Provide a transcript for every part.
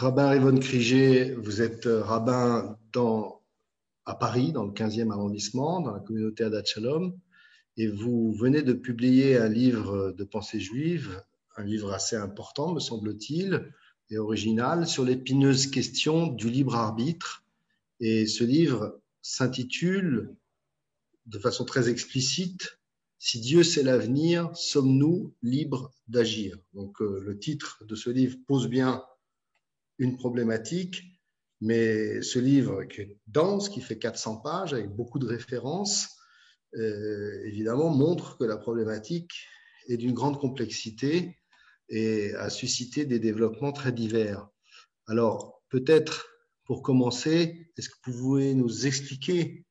Rabbin Rivon Krigé, vous êtes rabbin à Paris, dans le 15e arrondissement, dans la communauté Adat Shalom, et vous venez de publier un livre de pensée juive, un livre assez important, me semble-t-il, et original, sur l'épineuse question du libre arbitre. Et ce livre s'intitule, de façon très explicite, « Si Dieu sait l'avenir, sommes-nous libres d'agir ?» Donc le titre de ce livre pose bien une problématique, mais ce livre qui est dense, qui fait 400 pages, avec beaucoup de références, évidemment montre que la problématique est d'une grande complexité et a suscité des développements très divers. Alors, peut-être, pour commencer, est-ce que vous pouvez nous expliquer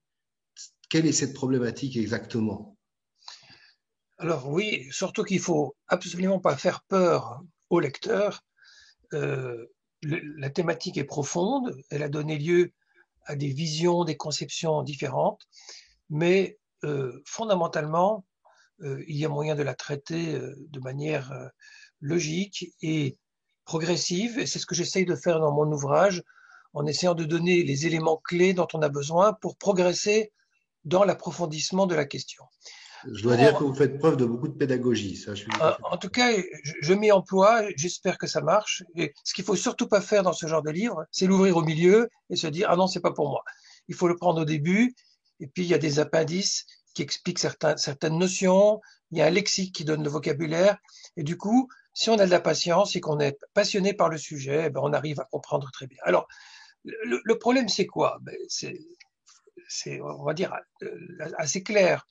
quelle est cette problématique exactement? Alors oui, surtout qu'il ne faut absolument pas faire peur au lecteur. La thématique est profonde, elle a donné lieu à des visions, des conceptions différentes, mais fondamentalement, il y a moyen de la traiter de manière logique et progressive, et c'est ce que j'essaye de faire dans mon ouvrage, en essayant de donner les éléments clés dont on a besoin pour progresser dans l'approfondissement de la question. Je dois dire que vous faites preuve de beaucoup de pédagogie. Ça, je suis tout à fait En tout cas, je m'y emploie, j'espère que ça marche. Et ce qu'il faut surtout pas faire dans ce genre de livre, c'est l'ouvrir au milieu et se dire « Ah non, c'est pas pour moi ». Il faut le prendre au début, et puis il y a des appendices qui expliquent certaines notions, il y a un lexique qui donne le vocabulaire, et du coup, si on a de la patience et qu'on est passionné par le sujet, eh ben on arrive à comprendre très bien. Alors, le problème, c'est quoi? C'est, on va dire, assez clair.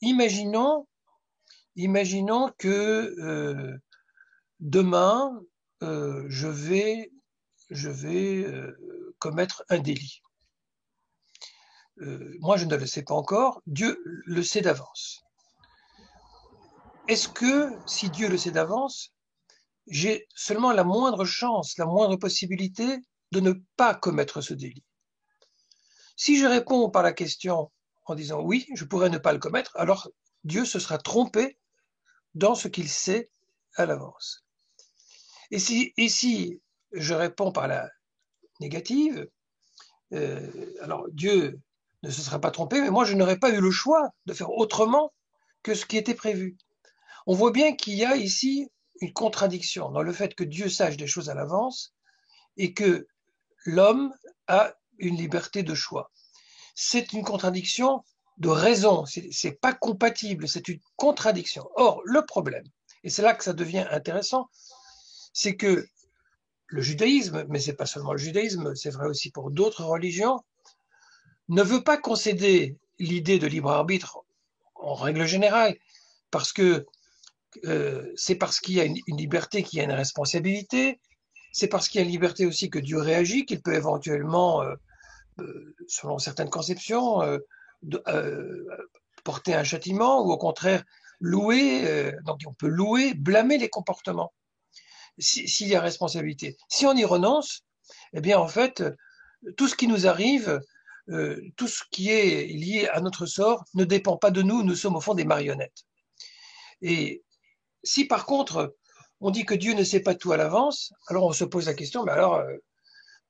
Imaginons que demain, je vais commettre un délit. Moi, je ne le sais pas encore, Dieu le sait d'avance. Est-ce que, si Dieu le sait d'avance, j'ai seulement la moindre chance, la moindre possibilité de ne pas commettre ce délit? Si je réponds par la question en disant oui, je pourrais ne pas le commettre, alors Dieu se sera trompé dans ce qu'il sait à l'avance. Et si je réponds par la négative, alors Dieu ne se sera pas trompé, mais moi je n'aurais pas eu le choix de faire autrement que ce qui était prévu. On voit bien qu'il y a ici une contradiction dans le fait que Dieu sache des choses à l'avance et que l'homme a une liberté de choix. C'est une contradiction de raison, c'est pas compatible, c'est une contradiction. Or, le problème, et c'est là que ça devient intéressant, c'est que le judaïsme, mais c'est pas seulement le judaïsme, c'est vrai aussi pour d'autres religions, ne veut pas concéder l'idée de libre arbitre en règle générale, parce que c'est parce qu'il y a une liberté qu'il y a une responsabilité, c'est parce qu'il y a une liberté aussi que Dieu réagit, qu'il peut éventuellement, selon certaines conceptions, porter un châtiment ou au contraire louer, donc on peut louer, blâmer les comportements s'il y a responsabilité. Si on y renonce, eh bien en fait, tout ce qui nous arrive, tout ce qui est lié à notre sort ne dépend pas de nous, nous sommes au fond des marionnettes. Et si par contre on dit que Dieu ne sait pas tout à l'avance, alors on se pose la question, mais alors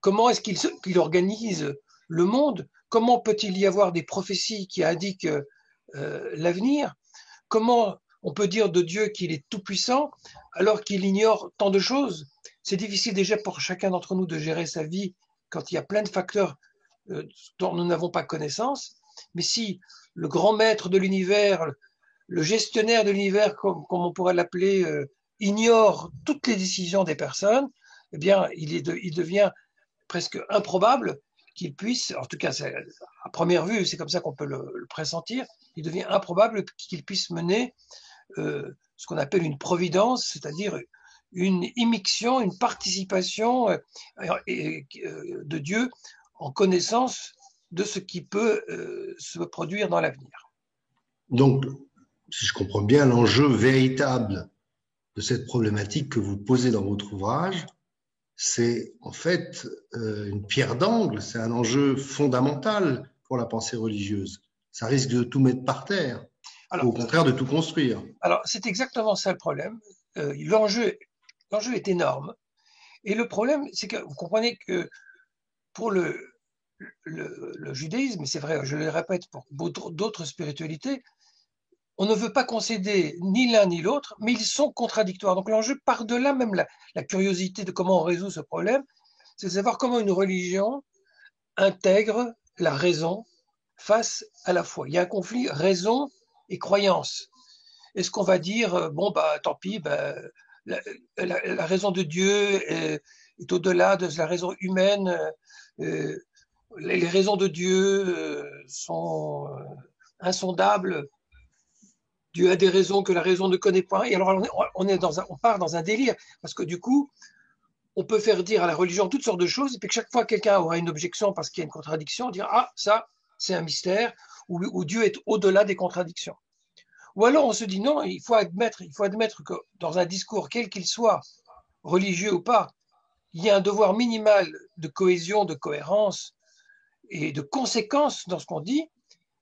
comment est-ce qu'il organise le monde? Comment peut-il y avoir des prophéties qui indiquent l'avenir? Comment on peut dire de Dieu qu'il est tout-puissant alors qu'il ignore tant de choses? C'est difficile déjà pour chacun d'entre nous de gérer sa vie quand il y a plein de facteurs dont nous n'avons pas connaissance. Mais si le grand maître de l'univers, le gestionnaire de l'univers, comme on pourrait l'appeler, ignore toutes les décisions des personnes, eh bien, il devient presque improbable qu'il puisse, en tout cas à première vue, c'est comme ça qu'on peut le pressentir, il devient improbable qu'il puisse mener ce qu'on appelle une providence, c'est-à-dire une immixtion, une participation de Dieu en connaissance de ce qui peut se produire dans l'avenir. Donc, si je comprends bien, l'enjeu véritable de cette problématique que vous posez dans votre ouvrage, c'est en fait une pierre d'angle, c'est un enjeu fondamental pour la pensée religieuse. Ça risque de tout mettre par terre, ou au contraire de tout construire. Alors, c'est exactement ça le problème. L'enjeu est énorme. Et le problème, c'est que vous comprenez que pour le judaïsme, et c'est vrai, je le répète, pour d'autres spiritualités, on ne veut pas concéder ni l'un ni l'autre, mais ils sont contradictoires. Donc l'enjeu, par-delà même la curiosité de comment on résout ce problème, c'est de savoir comment une religion intègre la raison face à la foi. Il y a un conflit raison et croyance. Est-ce qu'on va dire, bon, bah, tant pis, bah, la, la raison de Dieu est au-delà de la raison humaine, euh, les raisons de Dieu sont insondables, Dieu a des raisons que la raison ne connaît pas. Et alors, on part dans un délire, parce que du coup, on peut faire dire à la religion toutes sortes de choses, et puis que chaque fois que quelqu'un aura une objection parce qu'il y a une contradiction, on dira, ah, ça, c'est un mystère, ou Dieu est au-delà des contradictions. Ou alors on se dit non, il faut admettre que dans un discours, quel qu'il soit, religieux ou pas, il y a un devoir minimal de cohésion, de cohérence et de conséquence dans ce qu'on dit.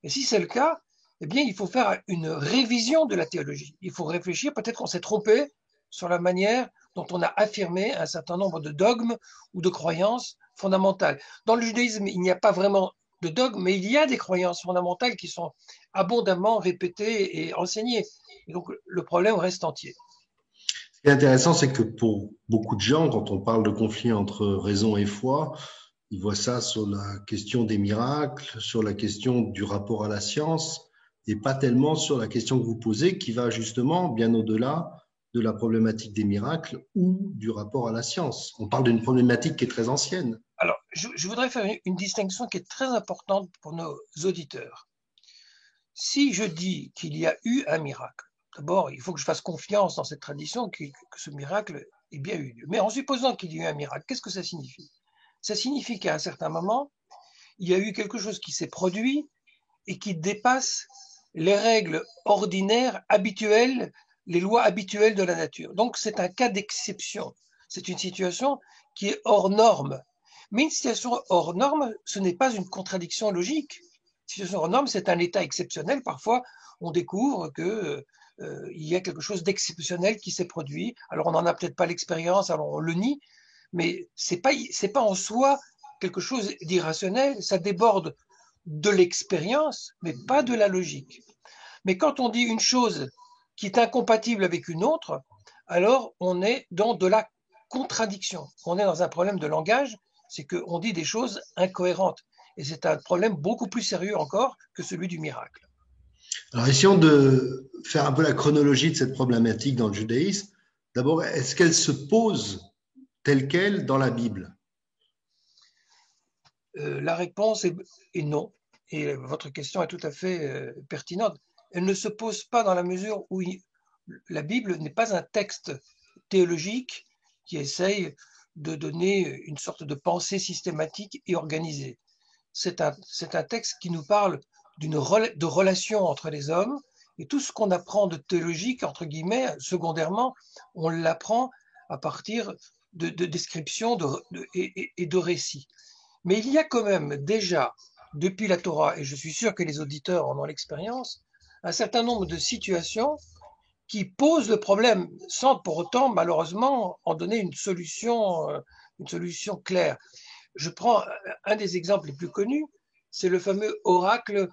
Et si c'est le cas, eh bien, il faut faire une révision de la théologie. Il faut réfléchir, peut-être qu'on s'est trompé sur la manière dont on a affirmé un certain nombre de dogmes ou de croyances fondamentales. Dans le judaïsme, il n'y a pas vraiment de dogmes, mais il y a des croyances fondamentales qui sont abondamment répétées et enseignées. Et donc, le problème reste entier. Ce qui est intéressant, c'est que pour beaucoup de gens, quand on parle de conflit entre raison et foi, ils voient ça sur la question des miracles, sur la question du rapport à la science, et pas tellement sur la question que vous posez, qui va justement bien au-delà de la problématique des miracles ou du rapport à la science. On parle d'une problématique qui est très ancienne. Alors, je voudrais faire une distinction qui est très importante pour nos auditeurs. Si je dis qu'il y a eu un miracle, d'abord, il faut que je fasse confiance dans cette tradition, que ce miracle ait bien eu lieu. Mais en supposant qu'il y ait eu un miracle, qu'est-ce que ça signifie? Ça signifie qu'à un certain moment, il y a eu quelque chose qui s'est produit et qui dépasse les règles ordinaires, habituelles, les lois habituelles de la nature. Donc c'est un cas d'exception. C'est une situation qui est hors norme. Mais une situation hors norme, ce n'est pas une contradiction logique. Une situation hors norme, c'est un état exceptionnel. Parfois, on découvre que il y a quelque chose d'exceptionnel qui s'est produit. Alors on n'en a peut-être pas l'expérience, alors on le nie, mais c'est pas en soi quelque chose d'irrationnel. Ça déborde de l'expérience, mais pas de la logique. Mais quand on dit une chose qui est incompatible avec une autre, alors on est dans de la contradiction. On est dans un problème de langage, c'est qu'on dit des choses incohérentes. Et c'est un problème beaucoup plus sérieux encore que celui du miracle. Alors, essayons de faire un peu la chronologie de cette problématique dans le judaïsme. D'abord, est-ce qu'elle se pose telle qu'elle dans la Bible? La réponse est non. Et votre question est tout à fait pertinente. Elle ne se pose pas dans la mesure où la Bible n'est pas un texte théologique qui essaye de donner une sorte de pensée systématique et organisée. C'est un texte qui nous parle de relations entre les hommes, et tout ce qu'on apprend de théologique, entre guillemets, secondairement, on l'apprend à partir de descriptions et de récits. Mais il y a quand même déjà, depuis la Torah, et je suis sûr que les auditeurs en ont l'expérience, un certain nombre de situations qui posent le problème sans pour autant, malheureusement, en donner une solution claire. Je prends un des exemples les plus connus, c'est le fameux oracle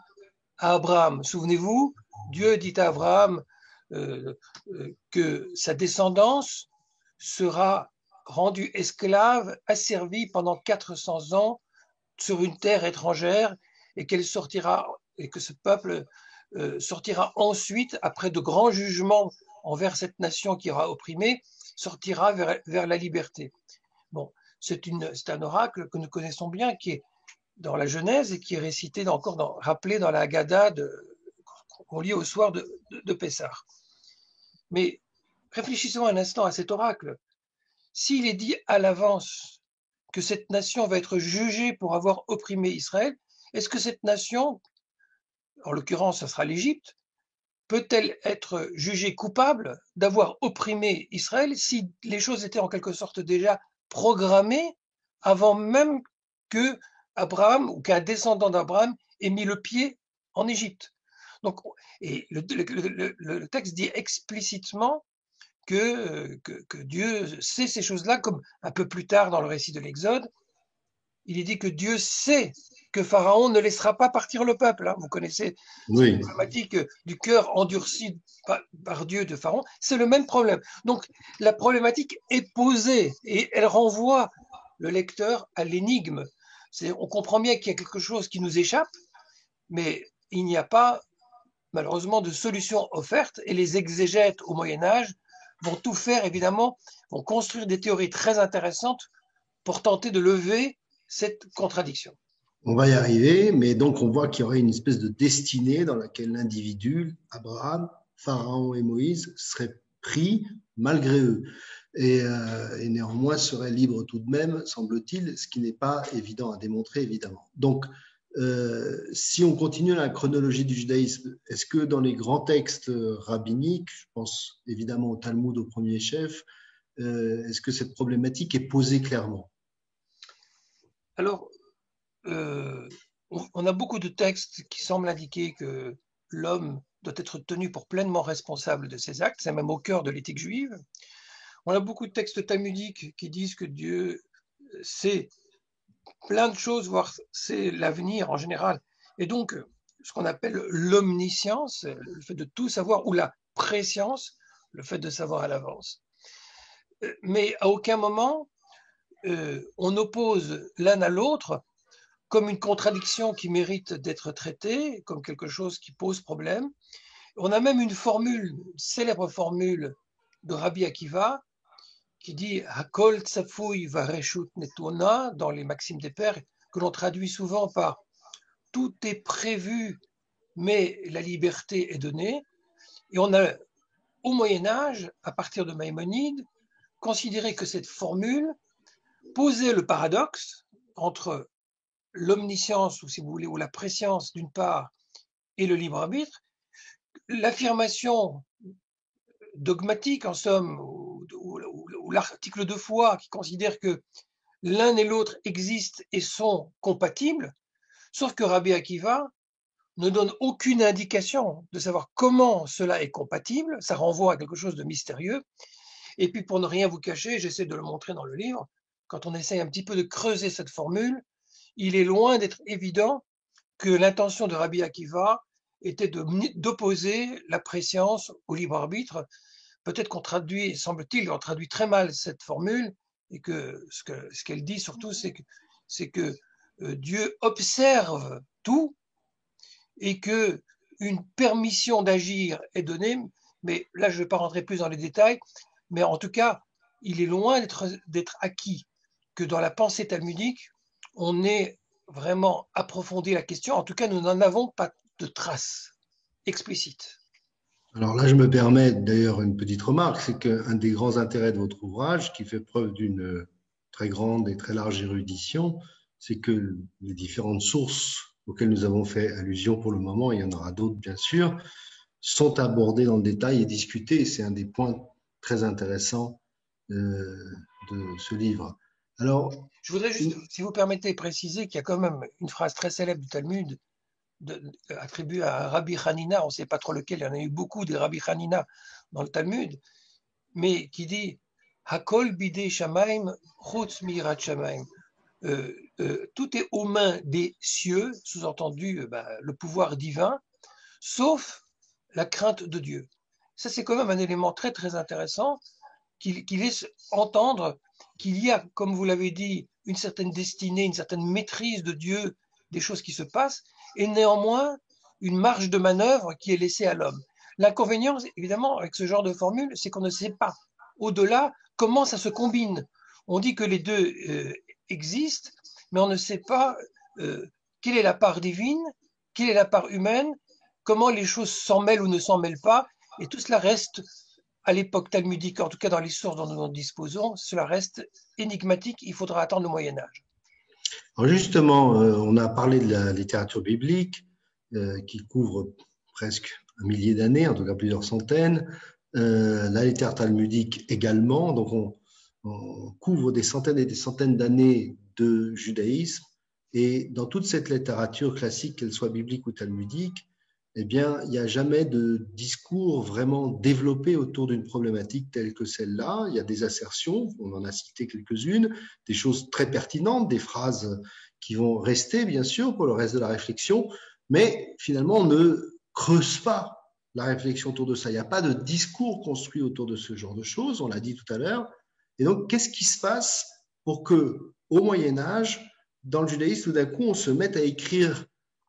à Abraham. Souvenez-vous, Dieu dit à Abraham que sa descendance sera rendue esclave, asservie pendant 400 ans sur une terre étrangère et qu'elle sortira et que ce peuple sortira ensuite, après de grands jugements envers cette nation qui aura opprimé, sortira vers la liberté. Bon, c'est un oracle que nous connaissons bien, qui est dans la Genèse et qui est récité rappelé dans la Haggadah qu'on lit au soir de Pessah. Mais réfléchissons un instant à cet oracle. S'il est dit à l'avance que cette nation va être jugée pour avoir opprimé Israël, est-ce que cette nation, en l'occurrence ce sera l'Égypte, peut-elle être jugée coupable d'avoir opprimé Israël si les choses étaient en quelque sorte déjà programmées avant même que Abraham ou qu'un descendant d'Abraham ait mis le pied en Égypte? Donc, et le texte dit explicitement que Dieu sait ces choses-là, comme un peu plus tard dans le récit de l'Exode, il est dit que Dieu sait que Pharaon ne laissera pas partir le peuple. Hein. Vous connaissez cette Oui. problématique du cœur endurci par Dieu de Pharaon. C'est le même problème. Donc la problématique est posée et elle renvoie le lecteur à l'énigme. On comprend bien qu'il y a quelque chose qui nous échappe, mais il n'y a pas malheureusement de solution offerte et les exégètes au Moyen Âge vont tout faire évidemment, vont construire des théories très intéressantes pour tenter de lever cette contradiction. On va y arriver, mais donc on voit qu'il y aurait une espèce de destinée dans laquelle l'individu, Abraham, Pharaon et Moïse, seraient pris malgré eux. Et néanmoins seraient libres tout de même, semble-t-il, ce qui n'est pas évident à démontrer, évidemment. Donc, si on continue la chronologie du judaïsme, est-ce que dans les grands textes rabbiniques, je pense évidemment au Talmud au premier chef, est-ce que cette problématique est posée clairement? Alors, on a beaucoup de textes qui semblent indiquer que l'homme doit être tenu pour pleinement responsable de ses actes, c'est même au cœur de l'éthique juive. On a beaucoup de textes talmudiques qui disent que Dieu sait plein de choses, voire sait l'avenir en général. Et donc, ce qu'on appelle l'omniscience, le fait de tout savoir, ou la préscience, le fait de savoir à l'avance. Mais à aucun moment, on oppose l'un à l'autre comme une contradiction qui mérite d'être traitée, comme quelque chose qui pose problème. On a même une formule, une célèbre formule de Rabbi Akiva, qui dit Hakol tsafouy vareshut netona dans les Maximes des Pères, que l'on traduit souvent par tout est prévu, mais la liberté est donnée. Et on a, au Moyen-Âge, à partir de Maïmonide, considéré que cette formule posait le paradoxe entre l'omniscience, ou si vous voulez, ou la préscience d'une part, et le libre arbitre, l'affirmation dogmatique, en somme, ou l'article de foi qui considère que l'un et l'autre existent et sont compatibles, sauf que Rabbi Akiva ne donne aucune indication de savoir comment cela est compatible, ça renvoie à quelque chose de mystérieux, et puis pour ne rien vous cacher, j'essaie de le montrer dans le livre, quand on essaie un petit peu de creuser cette formule, il est loin d'être évident que l'intention de Rabbi Akiva était d'opposer la préscience au libre arbitre. Peut-être qu'on traduit, semble-t-il, on traduit très mal cette formule, et que ce qu'elle dit surtout, c'est que Dieu observe tout et que une permission d'agir est donnée, mais là je ne vais pas rentrer plus dans les détails, mais en tout cas, il est loin d'être acquis que dans la pensée talmudique, on ait vraiment approfondi la question. En tout cas, nous n'en avons pas de traces explicites. Alors là, je me permets d'ailleurs une petite remarque, c'est qu'un des grands intérêts de votre ouvrage, qui fait preuve d'une très grande et très large érudition, c'est que les différentes sources auxquelles nous avons fait allusion pour le moment, il y en aura d'autres bien sûr, sont abordées dans le détail et discutées. C'est un des points très intéressants de ce livre. Alors, je voudrais juste, si vous permettez, préciser qu'il y a quand même une phrase très célèbre du Talmud attribuée à Rabbi Hanina, on ne sait pas trop lequel, il y en a eu beaucoup des Rabbi Hanina dans le Talmud, mais qui dit Hakol bidei shamaim chutz mirat shamaim. Tout est aux mains des cieux, sous-entendu le pouvoir divin, sauf la crainte de Dieu. Ça, c'est quand même un élément très très intéressant qui laisse entendre qu'il y a, comme vous l'avez dit, une certaine destinée, une certaine maîtrise de Dieu des choses qui se passent, et néanmoins une marge de manœuvre qui est laissée à l'homme. L'inconvénient, évidemment, avec ce genre de formule, c'est qu'on ne sait pas au-delà comment ça se combine. On dit que les deux existent, mais on ne sait pas quelle est la part divine, quelle est la part humaine, comment les choses s'en mêlent ou ne s'en mêlent pas, et tout cela reste, à l'époque talmudique, en tout cas dans les sources dont nous disposons, cela reste énigmatique, il faudra attendre le Moyen-Âge. Alors justement, on a parlé de la littérature biblique qui couvre presque un millier d'années, en tout cas plusieurs centaines. La littérature talmudique également, donc on couvre des centaines et des centaines d'années de judaïsme. Et dans toute cette littérature classique, qu'elle soit biblique ou talmudique, eh bien, il n'y a jamais de discours vraiment développé autour d'une problématique telle que celle-là. Il y a des assertions, on en a cité quelques-unes, des choses très pertinentes, des phrases qui vont rester, bien sûr, pour le reste de la réflexion, mais finalement, on ne creuse pas la réflexion autour de ça. Il n'y a pas de discours construit autour de ce genre de choses, on l'a dit tout à l'heure. Et donc, qu'est-ce qui se passe pour que, au Moyen-Âge, dans le judaïsme, tout d'un coup, on se mette à écrire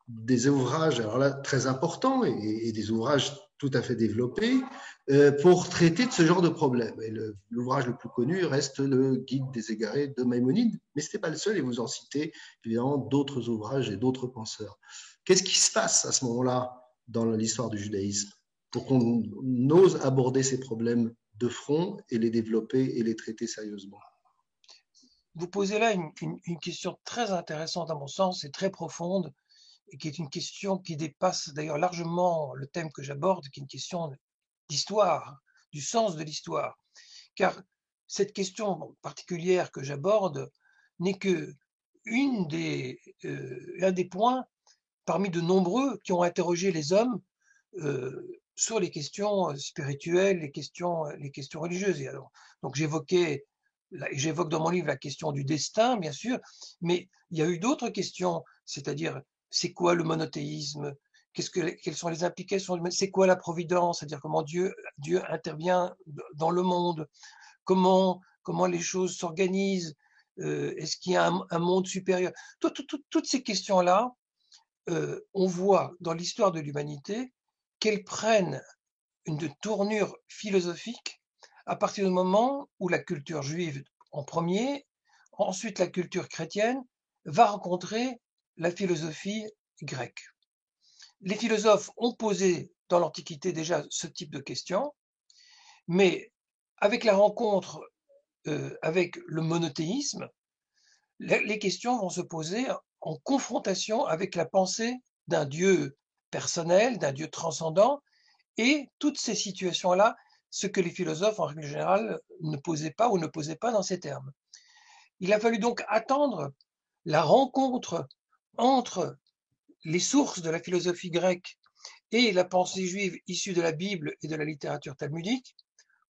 des ouvrages, alors là, très importants et des ouvrages tout à fait développés pour traiter de ce genre de problème. Et l'ouvrage le plus connu reste le Guide des égarés de Maïmonide, mais ce n'était pas le seul, et vous en citez évidemment d'autres ouvrages et d'autres penseurs. Qu'est-ce qui se passe à ce moment-là dans l'histoire du judaïsme pour qu'on ose aborder ces problèmes de front et les développer et les traiter sérieusement? Vous posez là une question très intéressante à mon sens et très profonde, et qui est une question qui dépasse d'ailleurs largement le thème que j'aborde, qui est une question d'histoire, du sens de l'histoire. Car cette question particulière que j'aborde n'est que un des points parmi de nombreux qui ont interrogé les hommes sur les questions spirituelles, les questions religieuses. Et alors, donc j'évoque dans mon livre la question du destin, bien sûr, mais il y a eu d'autres questions, c'est-à-dire c'est quoi le monothéisme? Quelles sont les implications? C'est quoi la providence? C'est-à-dire comment Dieu intervient dans le monde? Comment les choses s'organisent? Est-ce qu'il y a un monde supérieur? Toutes ces questions-là, on voit dans l'histoire de l'humanité qu'elles prennent une tournure philosophique à partir du moment où la culture juive en premier, ensuite la culture chrétienne, va rencontrer la philosophie grecque. Les philosophes ont posé dans l'Antiquité déjà ce type de questions, mais avec la rencontre avec le monothéisme, les questions vont se poser en confrontation avec la pensée d'un Dieu personnel, d'un Dieu transcendant, et toutes ces situations-là, ce que les philosophes, en règle générale, ne posaient pas ou ne posaient pas dans ces termes. Il a fallu donc attendre la rencontre entre les sources de la philosophie grecque et la pensée juive issue de la Bible et de la littérature talmudique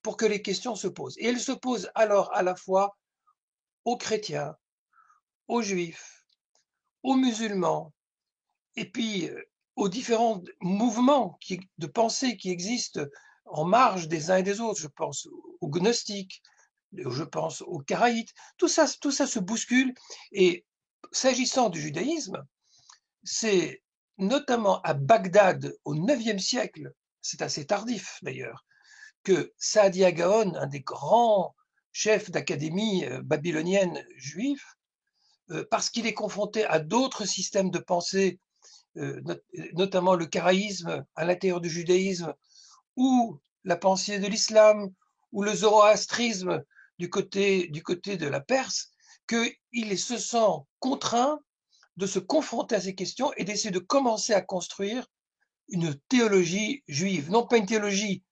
pour que les questions se posent. Et elles se posent alors à la fois aux chrétiens, aux juifs, aux musulmans, et puis aux différents mouvements de pensée qui existent en marge des uns et des autres. Je pense aux gnostiques, je pense aux karaïtes. Tout ça se bouscule. Et s'agissant du judaïsme, c'est notamment à Bagdad au IXe siècle, c'est assez tardif d'ailleurs, que Saadia Gaon, un des grands chefs d'académie babylonienne juifs, parce qu'il est confronté à d'autres systèmes de pensée, notamment le karaïsme à l'intérieur du judaïsme, ou la pensée de l'islam, ou le zoroastrisme du côté de la Perse, qu'il se sent contraint de se confronter à ces questions et d'essayer de commencer à construire une théologie juive, non pas une théologie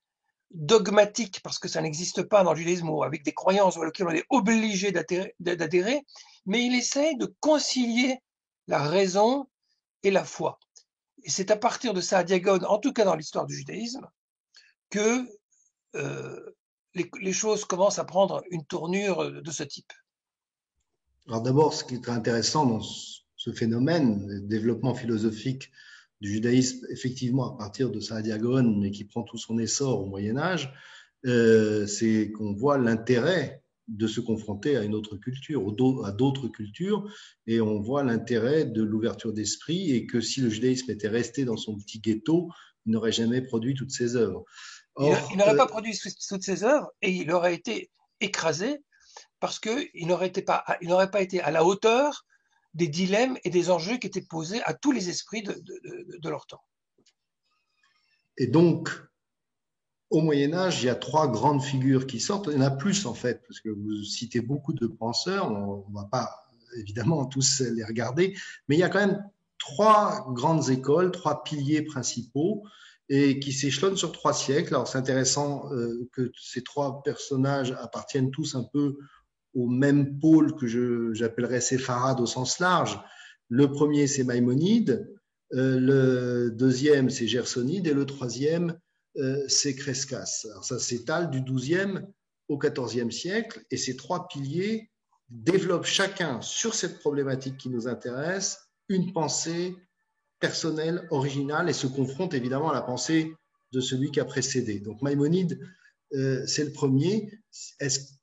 dogmatique, parce que ça n'existe pas dans le judaïsme, ou avec des croyances auxquelles on est obligé d'adhérer, mais il essaie de concilier la raison et la foi. Et c'est à partir de ça, à Diagone, en tout cas dans l'histoire du judaïsme, que les choses commencent à prendre une tournure de ce type. Alors d'abord, ce qui est très intéressant dans ce phénomène, le développement philosophique du judaïsme, effectivement à partir de Saadia Gaon, mais qui prend tout son essor au Moyen Âge, c'est qu'on voit l'intérêt de se confronter à une autre culture, à d'autres cultures, et on voit l'intérêt de l'ouverture d'esprit, et que si le judaïsme était resté dans son petit ghetto, il n'aurait jamais produit toutes ses œuvres. Il n'aurait pas produit toutes ses œuvres, et il aurait été écrasé parce qu'il n'aurait pas été à la hauteur des dilemmes et des enjeux qui étaient posés à tous les esprits de leur temps. Et donc, au Moyen-Âge, il y a trois grandes figures qui sortent. Il y en a plus, en fait, parce que vous citez beaucoup de penseurs. On ne va pas, évidemment, tous les regarder. Mais il y a quand même trois grandes écoles, trois piliers principaux, et qui s'échelonnent sur 3 siècles. Alors, c'est intéressant que ces trois personnages appartiennent tous un peu au même pôle que j'appellerais séfarade au sens large. Le premier, c'est Maïmonide. Le deuxième, c'est Gersonide, et le troisième, c'est Crescas. Alors ça s'étale du XIIe au XIVe siècle, et ces trois piliers développent chacun sur cette problématique qui nous intéresse une pensée personnelle, originale, et se confrontent évidemment à la pensée de celui qui a précédé. Donc Maïmonide, c'est le premier.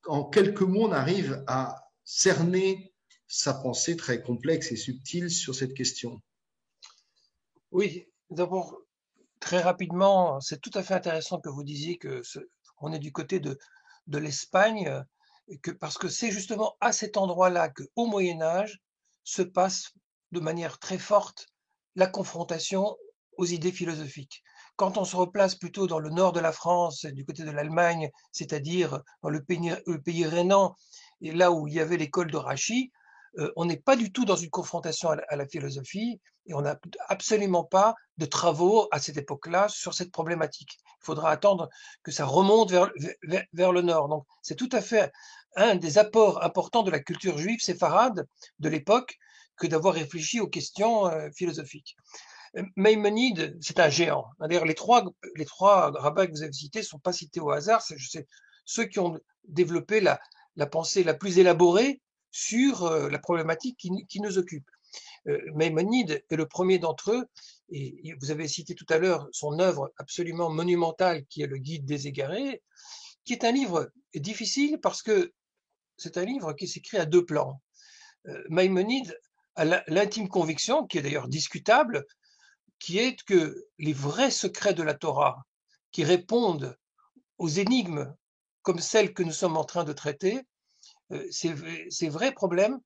En quelques mots, on arrive à cerner sa pensée très complexe et subtile sur cette question? Oui, d'abord, très rapidement, c'est tout à fait intéressant que vous disiez qu'on est du côté de l'Espagne, parce que c'est justement à cet endroit-là qu'au Moyen Âge se passe de manière très forte la confrontation aux idées philosophiques. Quand on se replace plutôt dans le nord de la France, du côté de l'Allemagne, c'est-à-dire dans le pays rhénan, et là où il y avait l'école de Rachy, on n'est pas du tout dans une confrontation à la philosophie, et on n'a absolument pas de travaux à cette époque-là sur cette problématique. Il faudra attendre que ça remonte vers le nord. Donc c'est tout à fait un des apports importants de la culture juive séfarade de l'époque que d'avoir réfléchi aux questions philosophiques. Maïmonide, c'est un géant. D'ailleurs, les trois rabbins que vous avez cités ne sont pas cités au hasard. C'est ceux qui ont développé la pensée la plus élaborée sur la problématique qui nous occupe. Maïmonide est le premier d'entre eux, et vous avez cité tout à l'heure son œuvre absolument monumentale qui est le Guide des égarés, qui est un livre difficile parce que c'est un livre qui s'écrit à deux plans. Maïmonide a l'intime conviction, qui est d'ailleurs discutable, qui est que les vrais secrets de la Torah, qui répondent aux énigmes comme celles que nous sommes en train de traiter, ces vrais problèmes,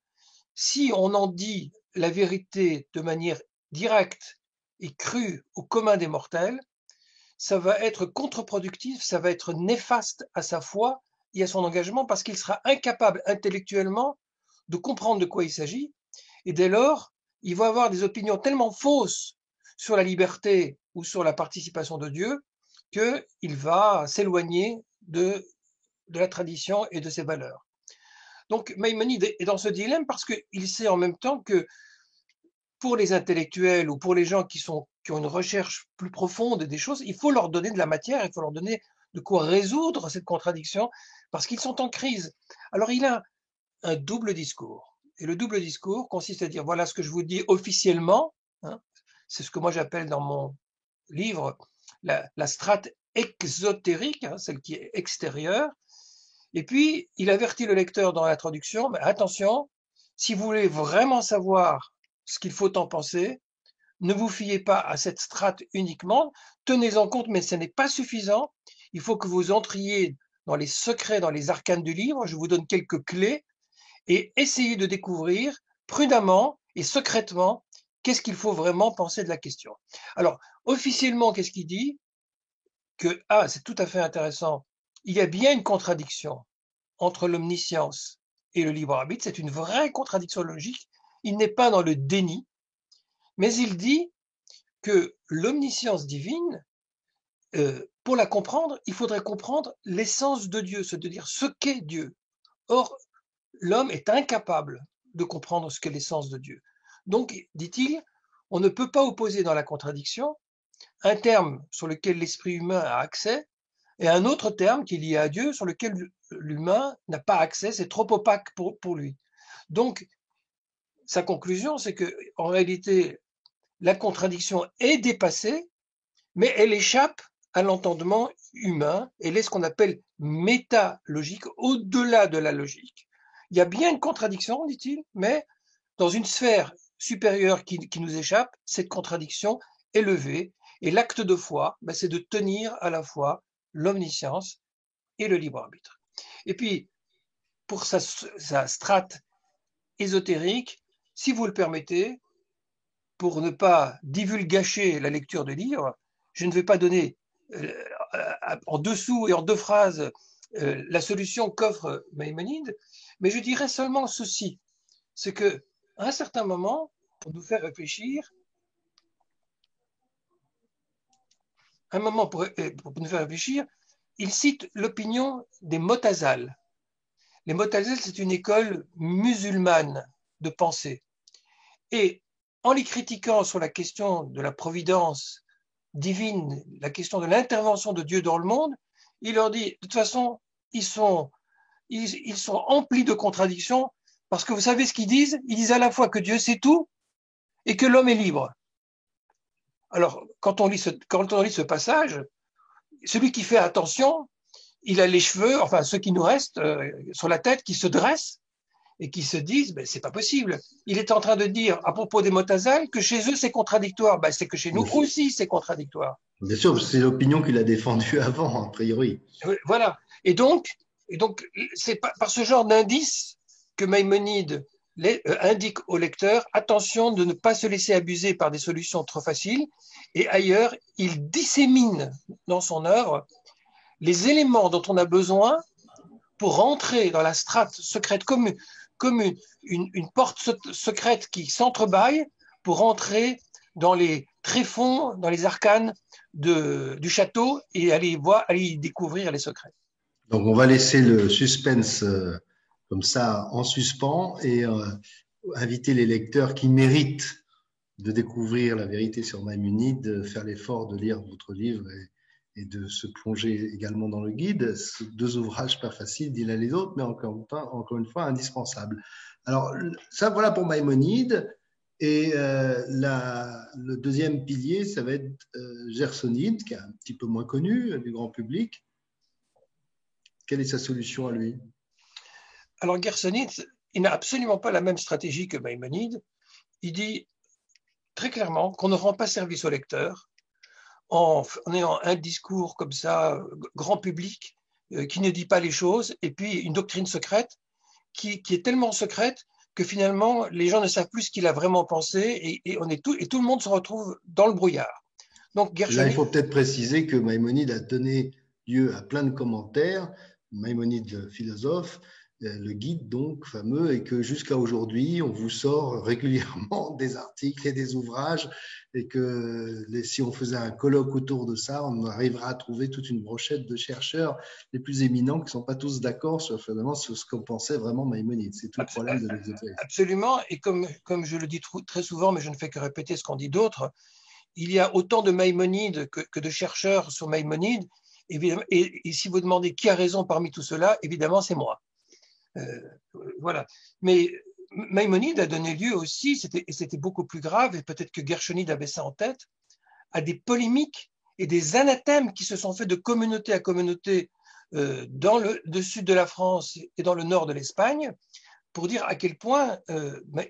si on en dit la vérité de manière directe et crue au commun des mortels, ça va être contre-productif, ça va être néfaste à sa foi et à son engagement parce qu'il sera incapable intellectuellement de comprendre de quoi il s'agit. Et dès lors, il va avoir des opinions tellement fausses sur la liberté ou sur la participation de Dieu qu'il va s'éloigner de la tradition et de ses valeurs. Donc Maïmonide est dans ce dilemme parce qu'il sait en même temps que pour les intellectuels ou pour les gens qui ont une recherche plus profonde des choses, il faut leur donner de la matière, il faut leur donner de quoi résoudre cette contradiction parce qu'ils sont en crise. Alors il a un double discours. Et le double discours consiste à dire voilà ce que je vous dis officiellement, hein, c'est ce que moi j'appelle dans mon livre la strate exotérique, hein, celle qui est extérieure. Et puis, il avertit le lecteur dans l'introduction, mais attention, si vous voulez vraiment savoir ce qu'il faut en penser, ne vous fiez pas à cette strate uniquement, tenez-en compte, mais ce n'est pas suffisant. Il faut que vous entriez dans les secrets, dans les arcanes du livre. Je vous donne quelques clés et essayez de découvrir prudemment et secrètement qu'est-ce qu'il faut vraiment penser de la question. Alors, officiellement, qu'est-ce qu'il dit? Que, c'est tout à fait intéressant, il y a bien une contradiction entre l'omniscience et le libre arbitre, c'est une vraie contradiction logique. Il n'est pas dans le déni, mais il dit que l'omniscience divine, pour la comprendre, il faudrait comprendre l'essence de Dieu, c'est-à-dire ce qu'est Dieu. Or, l'homme est incapable de comprendre ce qu'est l'essence de Dieu. Donc, dit-il, on ne peut pas opposer dans la contradiction un terme sur lequel l'esprit humain a accès et un autre terme qui est lié à Dieu sur lequel l'humain n'a pas accès, c'est trop opaque pour lui. Donc, sa conclusion, c'est que en réalité, la contradiction est dépassée, mais elle échappe à l'entendement humain. Elle est ce qu'on appelle métalogique, au-delà de la logique. Il y a bien une contradiction, dit-il, mais dans une sphère supérieure qui nous échappe, cette contradiction est levée. Et l'acte de foi, c'est de tenir à la fois l'omniscience et le libre arbitre. Et puis, pour sa strate ésotérique, si vous le permettez, pour ne pas divulgacher la lecture du livre, je ne vais pas donner en dessous et en deux phrases la solution qu'offre Maïmonide, mais je dirais seulement ceci, c'est que à un certain moment, pour nous faire réfléchir, il cite l'opinion des Motazal. Les Motazal, c'est une école musulmane de pensée. Et en les critiquant sur la question de la providence divine, la question de l'intervention de Dieu dans le monde, il leur dit, de toute façon, ils sont emplis de contradictions, parce que vous savez ce qu'ils disent? Ils disent à la fois que Dieu sait tout et que l'homme est libre. Alors, quand on lit ce passage, celui qui fait attention, il a les cheveux, enfin ceux qui nous restent sur la tête, qui se dressent et qui se disent, ben, c'est pas possible. Il est en train de dire à propos des Motazal que chez eux c'est contradictoire. Ben, c'est que chez nous aussi c'est contradictoire. Bien sûr, c'est l'opinion qu'il a défendue avant, a priori. Voilà. Et donc c'est par ce genre d'indice que Maïmonide indique au lecteur, attention de ne pas se laisser abuser par des solutions trop faciles. Et ailleurs, il dissémine dans son œuvre les éléments dont on a besoin pour rentrer dans la strate secrète comme une porte secrète qui s'entrebâille pour rentrer dans les tréfonds, dans les arcanes du château et aller y découvrir les secrets. Donc, on va laisser le suspense comme ça en suspens et inviter les lecteurs qui méritent de découvrir la vérité sur Maïmonide, de faire l'effort de lire votre livre et de se plonger également dans le guide. Deux ouvrages pas faciles d'y aller les autres, mais encore une fois indispensables. Alors, ça, voilà pour Maïmonide. Et le deuxième pilier, ça va être Gersonide, qui est un petit peu moins connu du grand public. Quelle est sa solution à lui? Alors, Gersonide, il n'a absolument pas la même stratégie que Maïmonide. Il dit très clairement qu'on ne rend pas service au lecteur en ayant un discours comme ça, grand public, qui ne dit pas les choses, et puis une doctrine secrète qui est tellement secrète que finalement, les gens ne savent plus ce qu'il a vraiment pensé et tout le monde se retrouve dans le brouillard. Donc, là, il faut peut-être préciser que Maïmonide a donné lieu à plein de commentaires, Maïmonide le philosophe, le guide donc fameux, et que jusqu'à aujourd'hui, on vous sort régulièrement des articles et des ouvrages, et que si on faisait un colloque autour de ça, on arrivera à trouver toute une brochette de chercheurs les plus éminents qui ne sont pas tous d'accord sur ce qu'on pensait vraiment Maïmonide. C'est tout le problème de l'exotérisme. Absolument, et comme je le dis très souvent, mais je ne fais que répéter ce qu'ont dit d'autres, il y a autant de Maïmonide que de chercheurs sur Maïmonide, et si vous demandez qui a raison parmi tout cela, évidemment c'est moi. Voilà. Mais Maïmonide a donné lieu aussi, et c'était beaucoup plus grave, et peut-être que Gershonide avait ça en tête, à des polémiques et des anathèmes qui se sont faits de communauté à communauté dans le sud de la France et dans le nord de l'Espagne, pour dire à quel point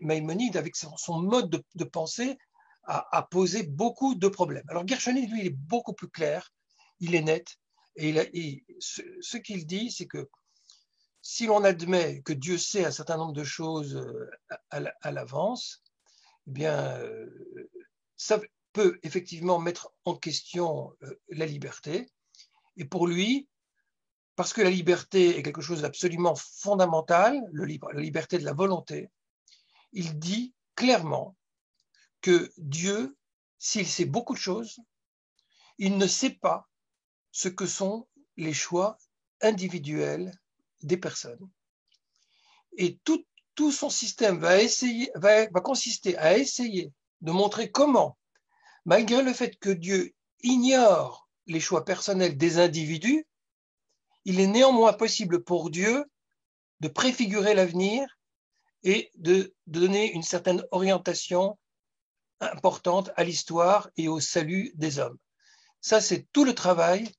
Maïmonide, avec son mode de pensée, a posé beaucoup de problèmes. Alors Gershonide, lui, il est beaucoup plus clair, il est net, et ce qu'il dit, c'est que si l'on admet que Dieu sait un certain nombre de choses à l'avance, eh bien, ça peut effectivement mettre en question la liberté. Et pour lui, parce que la liberté est quelque chose d'absolument fondamental, la liberté de la volonté, il dit clairement que Dieu, s'il sait beaucoup de choses, il ne sait pas ce que sont les choix individuels des personnes. Et tout son système va consister à essayer de montrer comment, malgré le fait que Dieu ignore les choix personnels des individus, il est néanmoins possible pour Dieu de préfigurer l'avenir et de donner une certaine orientation importante à l'histoire et au salut des hommes. Ça, c'est tout le travail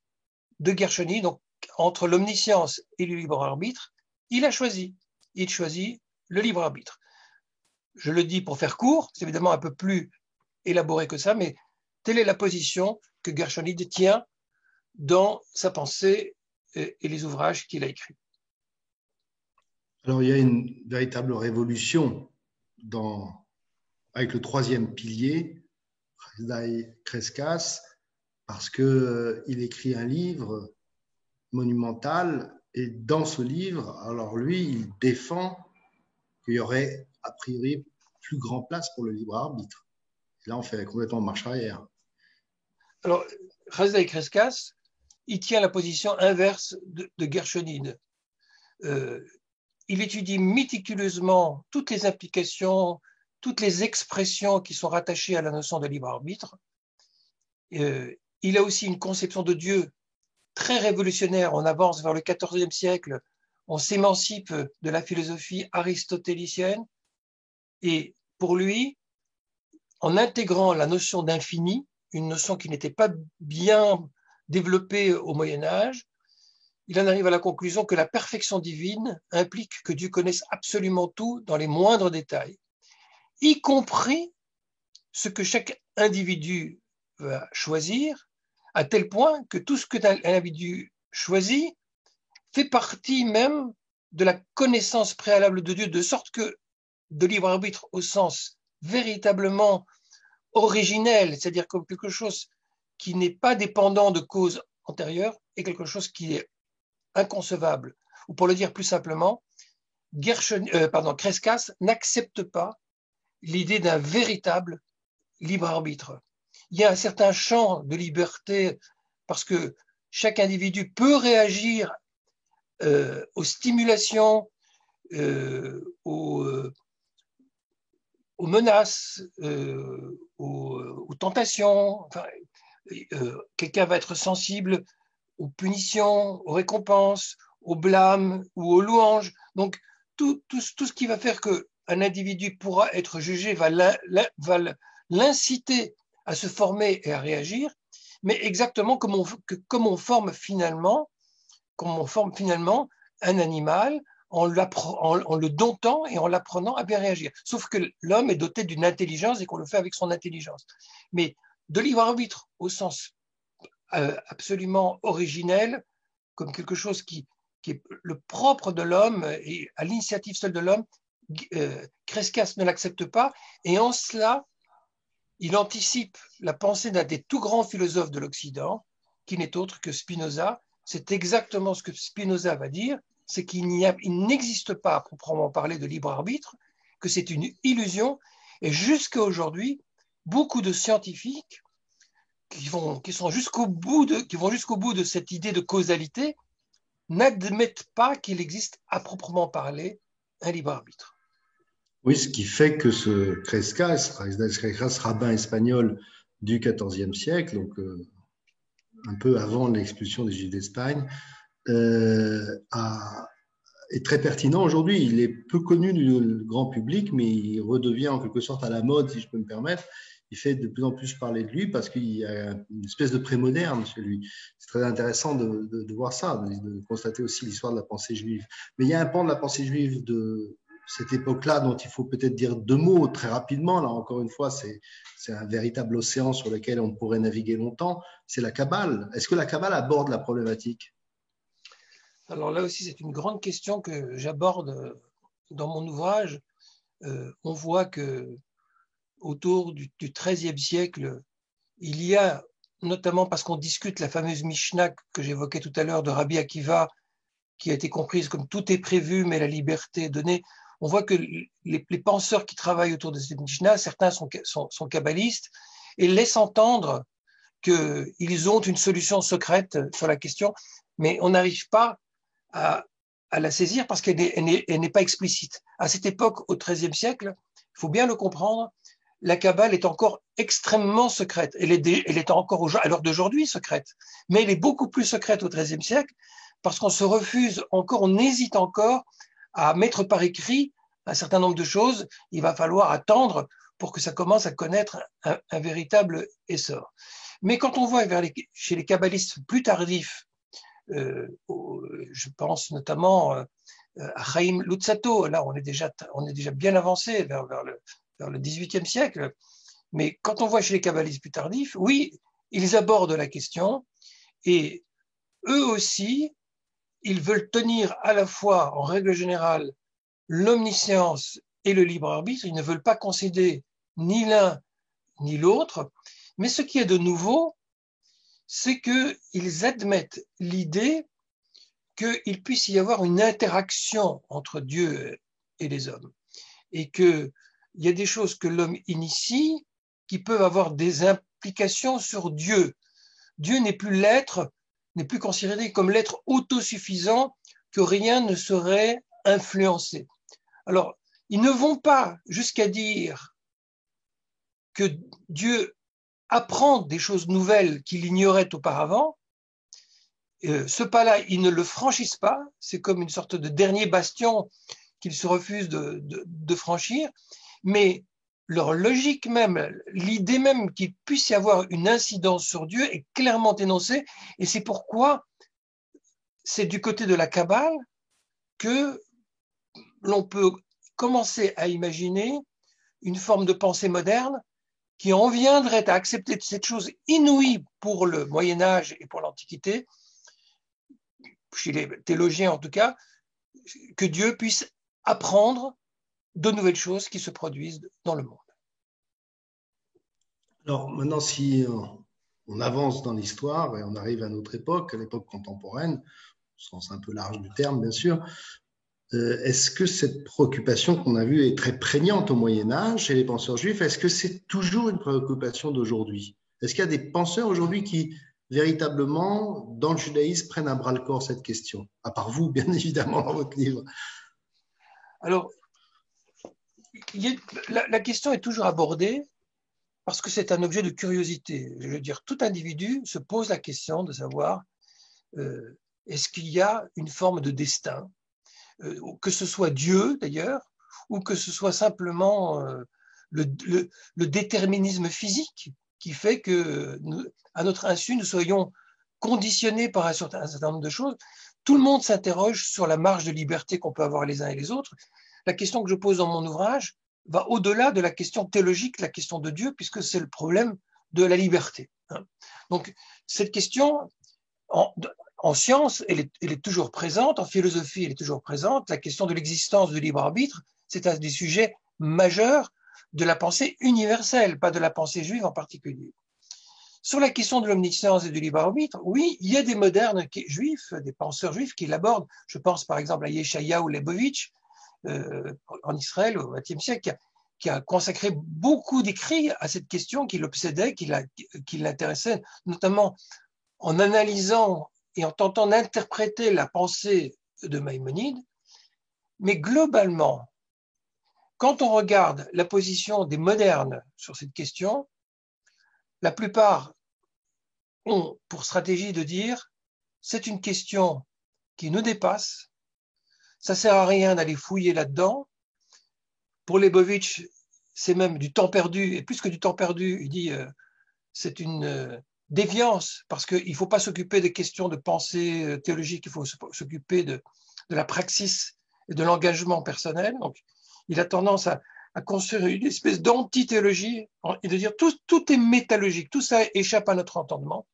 de Gershoni. Donc, entre l'omniscience et le libre arbitre, il choisit le libre arbitre. Je le dis pour faire court, c'est évidemment un peu plus élaboré que ça, mais telle est la position que Gershonide tient dans sa pensée et les ouvrages qu'il a écrits. Alors, il y a une véritable révolution avec le troisième pilier, Chasdai Crescas, parce qu'il écrit un livre monumental, et dans ce livre, alors lui, il défend qu'il y aurait a priori plus grand place pour le libre arbitre. Et là, on fait complètement marche arrière. Alors, Chasdai Crescas, il tient la position inverse de Gershonide. Il étudie méticuleusement toutes les implications toutes les expressions qui sont rattachées à la notion de libre arbitre. Il a aussi une conception de Dieu très révolutionnaire. On avance vers le XIVe siècle, on s'émancipe de la philosophie aristotélicienne, et pour lui, en intégrant la notion d'infini, une notion qui n'était pas bien développée au Moyen-Âge, il en arrive à la conclusion que la perfection divine implique que Dieu connaisse absolument tout dans les moindres détails, y compris ce que chaque individu va choisir, à tel point que tout ce que un individu choisit fait partie même de la connaissance préalable de Dieu, de sorte que de libre arbitre au sens véritablement originel, c'est-à-dire comme quelque chose qui n'est pas dépendant de causes antérieures, est quelque chose qui est inconcevable. Ou pour le dire plus simplement, Crescas n'accepte pas l'idée d'un véritable libre arbitre. Il y a un certain champ de liberté parce que chaque individu peut réagir aux stimulations, aux menaces, aux tentations. Enfin, quelqu'un va être sensible aux punitions, aux récompenses, aux blâmes ou aux louanges. Donc, tout ce qui va faire qu'un individu pourra être jugé va l'inciter à se former et à réagir, mais exactement comme on forme finalement un animal en le domptant et en l'apprenant à bien réagir. Sauf que l'homme est doté d'une intelligence et qu'on le fait avec son intelligence. Mais de libre arbitre au sens absolument originel, comme quelque chose qui est le propre de l'homme et à l'initiative seule de l'homme, Crescas ne l'accepte pas, et en cela, il anticipe la pensée d'un des tout grands philosophes de l'Occident, qui n'est autre que Spinoza. C'est exactement ce que Spinoza va dire, c'est qu'il n'existe pas à proprement parler de libre arbitre, que c'est une illusion, et jusqu'à aujourd'hui, beaucoup de scientifiques qui vont jusqu'au bout de cette idée de causalité n'admettent pas qu'il existe à proprement parler un libre arbitre. Oui, ce qui fait que ce Crescas, rabbin espagnol du XIVe siècle, donc un peu avant l'expulsion des Juifs d'Espagne, est très pertinent aujourd'hui. Il est peu connu du grand public, mais il redevient en quelque sorte à la mode, si je peux me permettre. Il fait de plus en plus parler de lui parce qu'il y a une espèce de prémoderne chez lui. C'est très intéressant de voir ça, de constater aussi l'histoire de la pensée juive. Mais il y a un pan de la pensée juive de cette époque-là dont il faut peut-être dire deux mots très rapidement. Là, encore une fois, c'est un véritable océan sur lequel on pourrait naviguer longtemps. C'est la Kabbale. Est-ce que la Kabbale aborde la problématique? Alors là aussi, c'est une grande question que j'aborde dans mon ouvrage. On voit que autour du XIIIe siècle, il y a, notamment parce qu'on discute la fameuse Mishnah que j'évoquais tout à l'heure de Rabbi Akiva, qui a été comprise comme tout est prévu, mais la liberté est donnée. On voit que les penseurs qui travaillent autour de cette Mishnah, certains sont kabbalistes et laissent entendre qu'ils ont une solution secrète sur la question, mais on n'arrive pas à la saisir parce qu'elle n'est pas explicite. À cette époque, au XIIIe siècle, il faut bien le comprendre, la Kabbale est encore extrêmement secrète. Elle est encore à l'heure d'aujourd'hui secrète, mais elle est beaucoup plus secrète au XIIIe siècle parce qu'on se refuse encore, on hésite encore à mettre par écrit un certain nombre de choses. Il va falloir attendre pour que ça commence à connaître un véritable essor. Mais quand on voit chez les kabbalistes plus tardifs, je pense notamment à Chaim Luzzatto, là on est déjà bien avancé vers le XVIIIe siècle, mais quand on voit chez les kabbalistes plus tardifs, oui, ils abordent la question et eux aussi, ils veulent tenir à la fois, en règle générale, l'omniscience et le libre arbitre. Ils ne veulent pas concéder ni l'un ni l'autre. Mais ce qui est de nouveau, c'est qu'ils admettent l'idée qu'il puisse y avoir une interaction entre Dieu et les hommes. Et qu'il y a des choses que l'homme initie qui peuvent avoir des implications sur Dieu. Dieu n'est plus considéré comme l'être autosuffisant que rien ne saurait influencer. Alors, Ils ne vont pas jusqu'à dire que Dieu apprend des choses nouvelles qu'il ignorait auparavant. Ce pas-là, ils ne le franchissent pas. C'est comme une sorte de dernier bastion qu'ils se refusent de franchir. Mais leur logique même, l'idée même qu'il puisse y avoir une incidence sur Dieu est clairement énoncée. Et c'est pourquoi c'est du côté de la Kabbale que l'on peut commencer à imaginer une forme de pensée moderne qui en viendrait à accepter cette chose inouïe pour le Moyen-Âge et pour l'Antiquité, chez les théologiens en tout cas, que Dieu puisse apprendre de nouvelles choses qui se produisent dans le monde. Alors maintenant, si on avance dans l'histoire et on arrive à notre époque, à l'époque contemporaine, au sens un peu large du terme, bien sûr, est-ce que cette préoccupation qu'on a vue est très prégnante au Moyen-Âge chez les penseurs juifs? Est-ce que c'est toujours une préoccupation d'aujourd'hui? Est-ce qu'il y a des penseurs aujourd'hui qui, véritablement, dans le judaïsme, prennent à bras-le-corps cette question? À part vous, bien évidemment, dans votre livre. Alors, la question est toujours abordée parce que c'est un objet de curiosité. Je veux dire, tout individu se pose la question de savoir est-ce qu'il y a une forme de destin, que ce soit Dieu d'ailleurs, ou que ce soit simplement le déterminisme physique qui fait que, à notre insu, nous soyons conditionnés par un certain nombre de choses. Tout le monde s'interroge sur la marge de liberté qu'on peut avoir les uns et les autres. La question que je pose dans mon ouvrage va au-delà de la question théologique, la question de Dieu, puisque c'est le problème de la liberté. Donc, cette question, en science, elle est toujours présente, en philosophie, elle est toujours présente. La question de l'existence du libre arbitre, c'est un des sujets majeurs de la pensée universelle, pas de la pensée juive en particulier. Sur la question de l'omniscience et du libre arbitre, oui, il y a des modernes juifs, des penseurs juifs qui l'abordent. Je pense par exemple à Yeshayahu Leibovitch en Israël au XXe siècle, qui a consacré beaucoup d'écrits à cette question qui l'obsédait, qui l'intéressait, notamment en analysant et en tentant d'interpréter la pensée de Maïmonide. Mais globalement, quand on regarde la position des modernes sur cette question, la plupart ont pour stratégie de dire c'est une question qui nous dépasse, ça ne sert à rien d'aller fouiller là-dedans. Pour Leibovitch, c'est même du temps perdu, et plus que du temps perdu, il dit c'est une déviance, parce qu'il ne faut pas s'occuper des questions de pensée théologique, il faut s'occuper de la praxis et de l'engagement personnel. Donc, il a tendance à construire une espèce d'antithéologie et de dire tout est métalogique, tout ça échappe à notre entendement.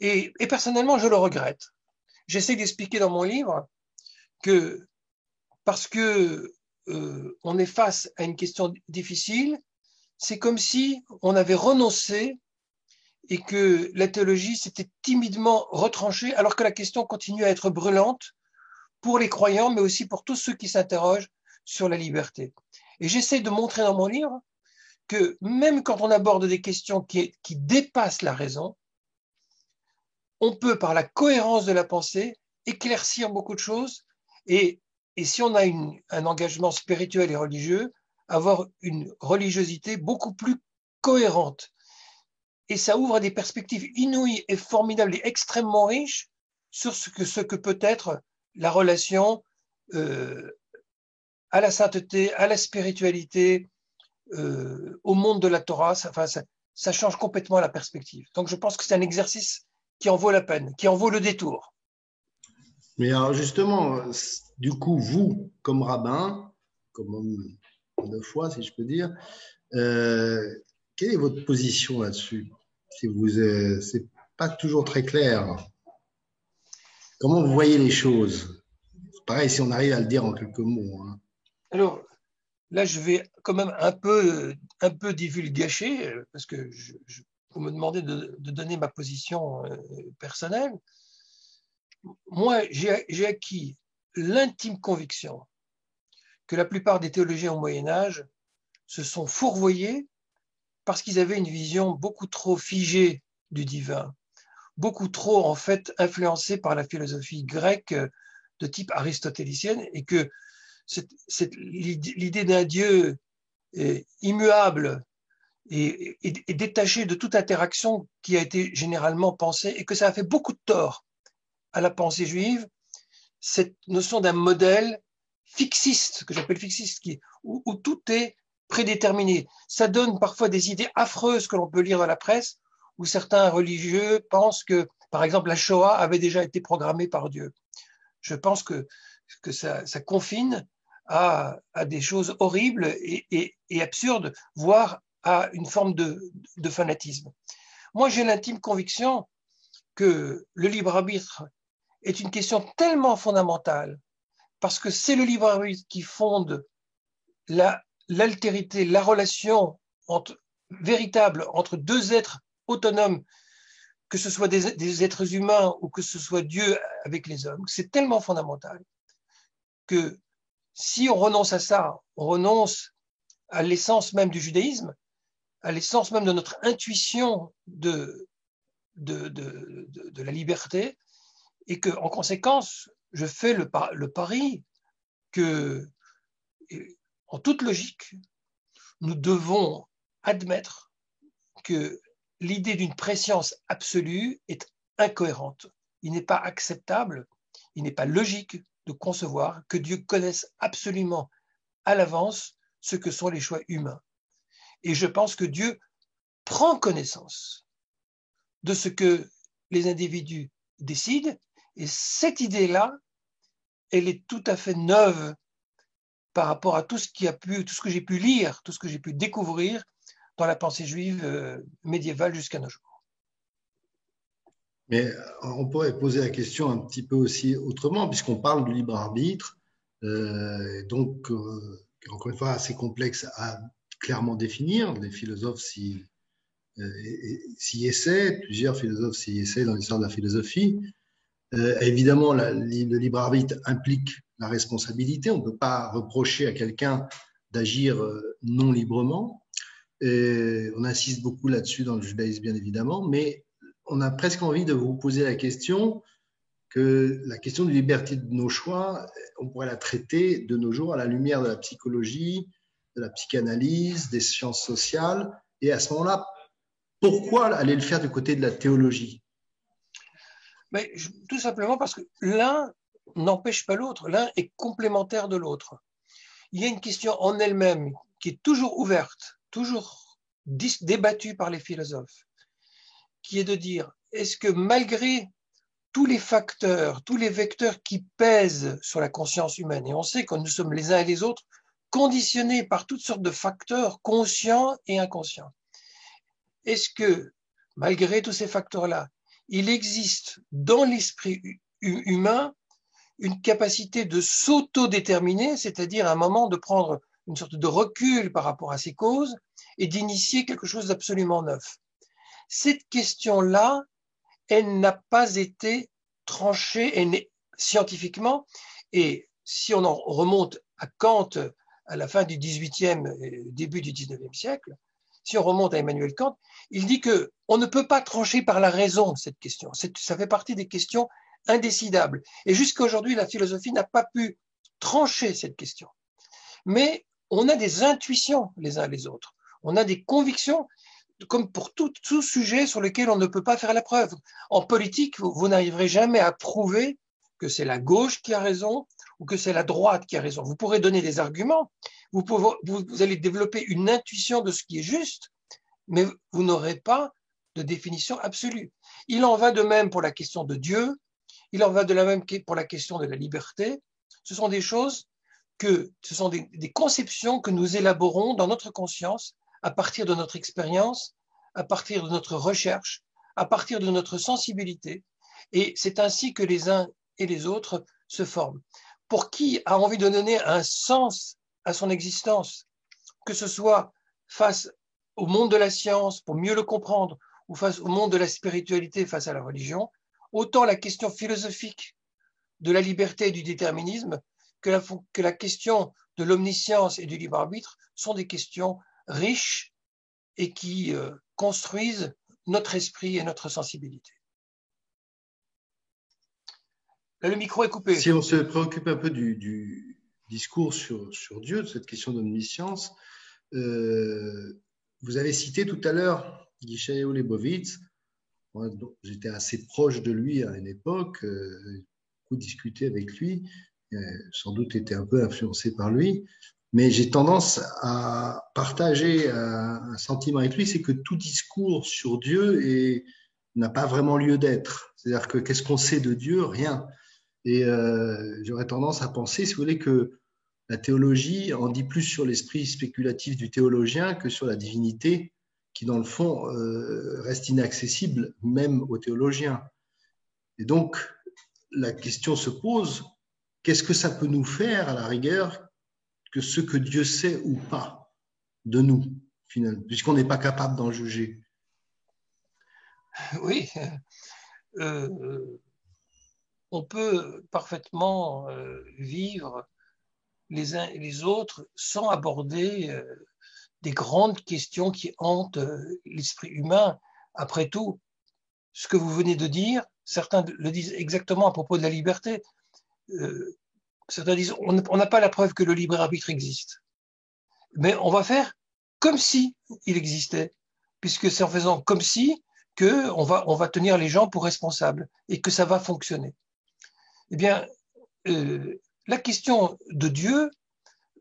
Et personnellement, je le regrette. J'essaie d'expliquer dans mon livre que parce que on est face à une question difficile, c'est comme si on avait renoncé et que la théologie s'était timidement retranchée, alors que la question continue à être brûlante pour les croyants, mais aussi pour tous ceux qui s'interrogent sur la liberté. Et j'essaie de montrer dans mon livre que même quand on aborde des questions qui dépassent la raison, on peut, par la cohérence de la pensée, éclaircir beaucoup de choses et si on a un engagement spirituel et religieux, avoir une religiosité beaucoup plus cohérente. Et ça ouvre des perspectives inouïes et formidables et extrêmement riches sur ce que peut être la relation à la sainteté, à la spiritualité, au monde de la Torah. Ça change complètement la perspective. Donc je pense que c'est un exercice qui en vaut la peine, qui en vaut le détour. Mais alors justement, du coup, vous, comme rabbin, comme homme de foi, si je peux dire, quelle est votre position là-dessus? Si c'est pas toujours très clair. Comment vous voyez les choses? C'est pareil si on arrive à le dire en quelques mots. Hein. Alors, là, je vais quand même un peu divulgacher, parce que vous me demandez de donner ma position personnelle. Moi, j'ai acquis l'intime conviction que la plupart des théologiens au Moyen-Âge se sont fourvoyés parce qu'ils avaient une vision beaucoup trop figée du divin, beaucoup trop, en fait, influencée par la philosophie grecque de type aristotélicienne, et que l'idée d'un Dieu immuable et détaché de toute interaction qui a été généralement pensée, et que ça a fait beaucoup de tort à la pensée juive, cette notion d'un modèle fixiste, que j'appelle fixiste, où tout est prédéterminé. Ça donne parfois des idées affreuses que l'on peut lire dans la presse, où certains religieux pensent que, par exemple, la Shoah avait déjà été programmée par Dieu. Je pense que ça confine à des choses horribles et absurdes, voire à une forme de fanatisme. Moi, j'ai l'intime conviction que le libre arbitre est une question tellement fondamentale, parce que c'est le libre arbitre qui fonde l'altérité, la relation véritable entre deux êtres autonomes, que ce soit des êtres humains ou que ce soit Dieu avec les hommes. C'est tellement fondamental que si on renonce à ça, on renonce à l'essence même du judaïsme, à l'essence même de notre intuition de la liberté, et que, en conséquence, je fais le pari que, en toute logique, nous devons admettre que l'idée d'une préscience absolue est incohérente. Il n'est pas acceptable, il n'est pas logique de concevoir que Dieu connaisse absolument à l'avance ce que sont les choix humains. Et je pense que Dieu prend connaissance de ce que les individus décident, et cette idée-là, elle est tout à fait neuve par rapport à tout ce que j'ai pu lire, tout ce que j'ai pu découvrir dans la pensée juive médiévale jusqu'à nos jours. Mais on pourrait poser la question un petit peu aussi autrement, puisqu'on parle du libre arbitre, donc encore une fois assez complexe à clairement définir. Les philosophes s'y essaient, plusieurs philosophes s'y essaient dans l'histoire de la philosophie. Évidemment, le libre arbitre implique la responsabilité. On ne peut pas reprocher à quelqu'un d'agir non librement. On insiste beaucoup là-dessus dans le judaïsme, bien évidemment, mais on a presque envie de vous poser la question que la question de liberté de nos choix, on pourrait la traiter de nos jours à la lumière de la psychologie, de la psychanalyse, des sciences sociales. Et à ce moment-là, pourquoi aller le faire du côté de la théologie? Mais tout simplement parce que l'un n'empêche pas l'autre, l'un est complémentaire de l'autre. Il y a une question en elle-même qui est toujours ouverte, toujours débattue par les philosophes, qui est de dire, est-ce que malgré tous les facteurs, tous les vecteurs qui pèsent sur la conscience humaine, et on sait que nous sommes les uns et les autres conditionnés par toutes sortes de facteurs conscients et inconscients, est-ce que malgré tous ces facteurs-là, il existe dans l'esprit humain une capacité de s'autodéterminer, c'est-à-dire à un moment de prendre une sorte de recul par rapport à ces causes et d'initier quelque chose d'absolument neuf? Cette question-là, elle n'a pas été tranchée scientifiquement, et si on en remonte à Kant à la fin du XVIIIe et début du XIXe siècle, si on remonte à Emmanuel Kant, il dit qu'on ne peut pas trancher par la raison cette question. Ça fait partie des questions indécidables. Et jusqu'à aujourd'hui, la philosophie n'a pas pu trancher cette question. Mais on a des intuitions les uns les autres. On a des convictions, comme pour tout sujet sur lequel on ne peut pas faire la preuve. En politique, vous n'arriverez jamais à prouver que c'est la gauche qui a raison ou que c'est la droite qui a raison. Vous pourrez donner des arguments, vous allez développer une intuition de ce qui est juste, mais vous n'aurez pas de définition absolue. Il en va de même pour la question de Dieu, il en va de la même pour la question de la liberté. Ce sont des choses ce sont des conceptions que nous élaborons dans notre conscience à partir de notre expérience, à partir de notre recherche, à partir de notre sensibilité. Et c'est ainsi que les uns et les autres se forment. Pour qui a envie de donner un sens à son existence, que ce soit face au monde de la science pour mieux le comprendre, ou face au monde de la spiritualité, face à la religion, autant la question philosophique de la liberté et du déterminisme que la question de l'omniscience et du libre arbitre sont des questions riches et qui construisent notre esprit et notre sensibilité. Là, le micro est coupé. Si on se préoccupe un peu du discours sur Dieu, de cette question d'omniscience. Vous avez cité tout à l'heure Yeshayahu Leibowitz. Moi, j'étais assez proche de lui à une époque, beaucoup discuté avec lui, sans doute été un peu influencé par lui, mais j'ai tendance à partager un sentiment avec lui, c'est que tout discours sur Dieu n'a pas vraiment lieu d'être. C'est-à-dire que qu'est-ce qu'on sait de Dieu? Rien. Et j'aurais tendance à penser, si vous voulez, que la théologie en dit plus sur l'esprit spéculatif du théologien que sur la divinité, qui dans le fond reste inaccessible même aux théologiens. Et donc, la question se pose, qu'est-ce que ça peut nous faire à la rigueur que ce que Dieu sait ou pas de nous, finalement, puisqu'on n'est pas capable d'en juger? Oui, on peut parfaitement vivre les uns et les autres sans aborder des grandes questions qui hantent l'esprit humain. Après tout, ce que vous venez de dire, certains le disent exactement à propos de la liberté. Certains disent on n'a pas la preuve que le libre arbitre existe, mais on va faire comme si il existait, puisque c'est en faisant comme si que on va tenir les gens pour responsables et que ça va fonctionner. Eh bien, la question de Dieu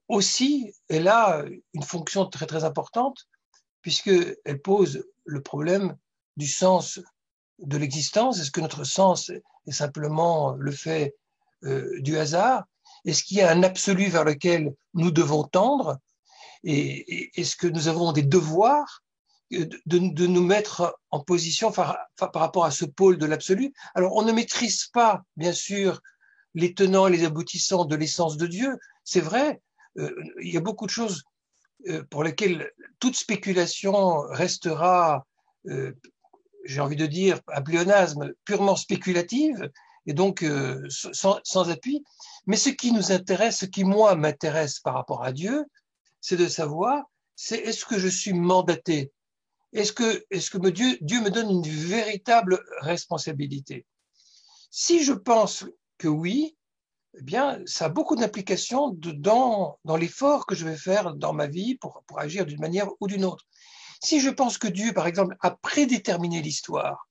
aussi, elle a une fonction très très importante, puisqu'elle pose le problème du sens de l'existence. Est-ce que notre sens est simplement le fait du hasard? Est-ce qu'il y a un absolu vers lequel nous devons tendre? Et est-ce que nous avons des devoirs de nous mettre en position par rapport à ce pôle de l'absolu? Alors, on ne maîtrise pas, bien sûr, les tenants et les aboutissants de l'essence de Dieu. C'est vrai, il y a beaucoup de choses pour lesquelles toute spéculation restera, j'ai envie de dire, un pléonasme, purement spéculative, et donc sans appui. Mais ce qui nous intéresse, ce qui, moi, m'intéresse par rapport à Dieu, c'est de savoir, est-ce que je suis mandaté? Est-ce que Dieu me donne une véritable responsabilité? Si je pense que oui, eh bien, ça a beaucoup d'implications dans l'effort que je vais faire dans ma vie pour agir d'une manière ou d'une autre. Si je pense que Dieu, par exemple, a prédéterminé l'histoire,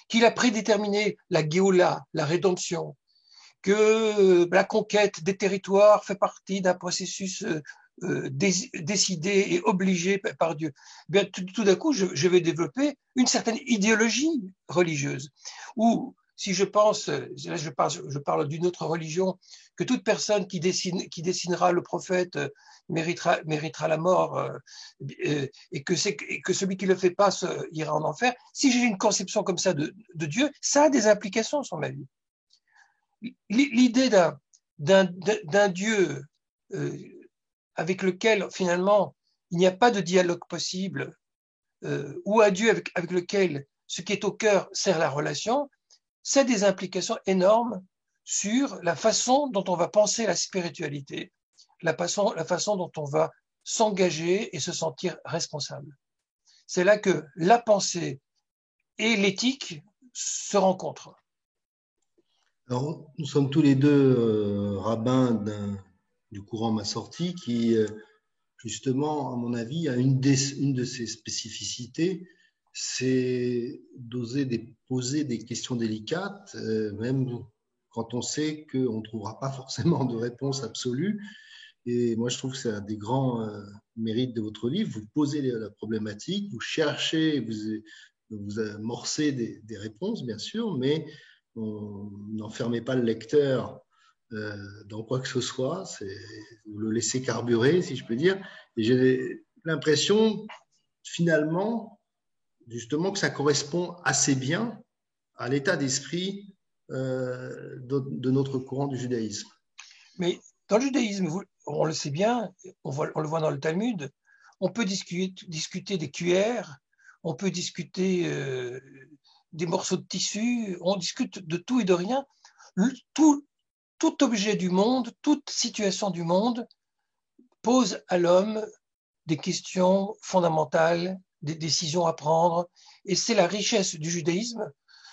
qu'il a prédéterminé la Géoula, la rédemption, que la conquête des territoires fait partie d'un processus décidé et obligé par Dieu, bien, tout d'un coup, je vais développer une certaine idéologie religieuse. Ou si je pense, là je parle d'une autre religion, que toute personne qui dessinera le prophète méritera la mort et que celui qui ne le fait pas ira en enfer. Si j'ai une conception comme ça de Dieu, ça a des implications sur ma vie. L'idée d'un Dieu avec lequel finalement il n'y a pas de dialogue possible, ou un Dieu avec lequel ce qui est au cœur sert la relation, ça a des implications énormes sur la façon dont on va penser la spiritualité, la façon dont on va s'engager et se sentir responsable. C'est là que la pensée et l'éthique se rencontrent. Alors, nous sommes tous les deux rabbins du courant Massorti qui, justement, à mon avis, a une de ses spécificités, c'est d'oser poser des questions délicates, même quand on sait qu'on ne trouvera pas forcément de réponse absolue. Et moi, je trouve que c'est un des grands mérites de votre livre. Vous posez la problématique, vous cherchez, vous amorcez des réponses, bien sûr, mais n'enfermez pas le lecteur dans quoi que ce soit. Vous le laissez carburer, si je peux dire. Et j'ai l'impression, finalement, justement, que ça correspond assez bien à l'état d'esprit de notre courant du judaïsme. Mais dans le judaïsme, on le sait bien, on le voit dans le Talmud, on peut discuter des cuillères, on peut discuter des morceaux de tissu, on discute de tout et de rien. Tout objet du monde, toute situation du monde pose à l'homme des questions fondamentales, des décisions à prendre. Et c'est la richesse du judaïsme,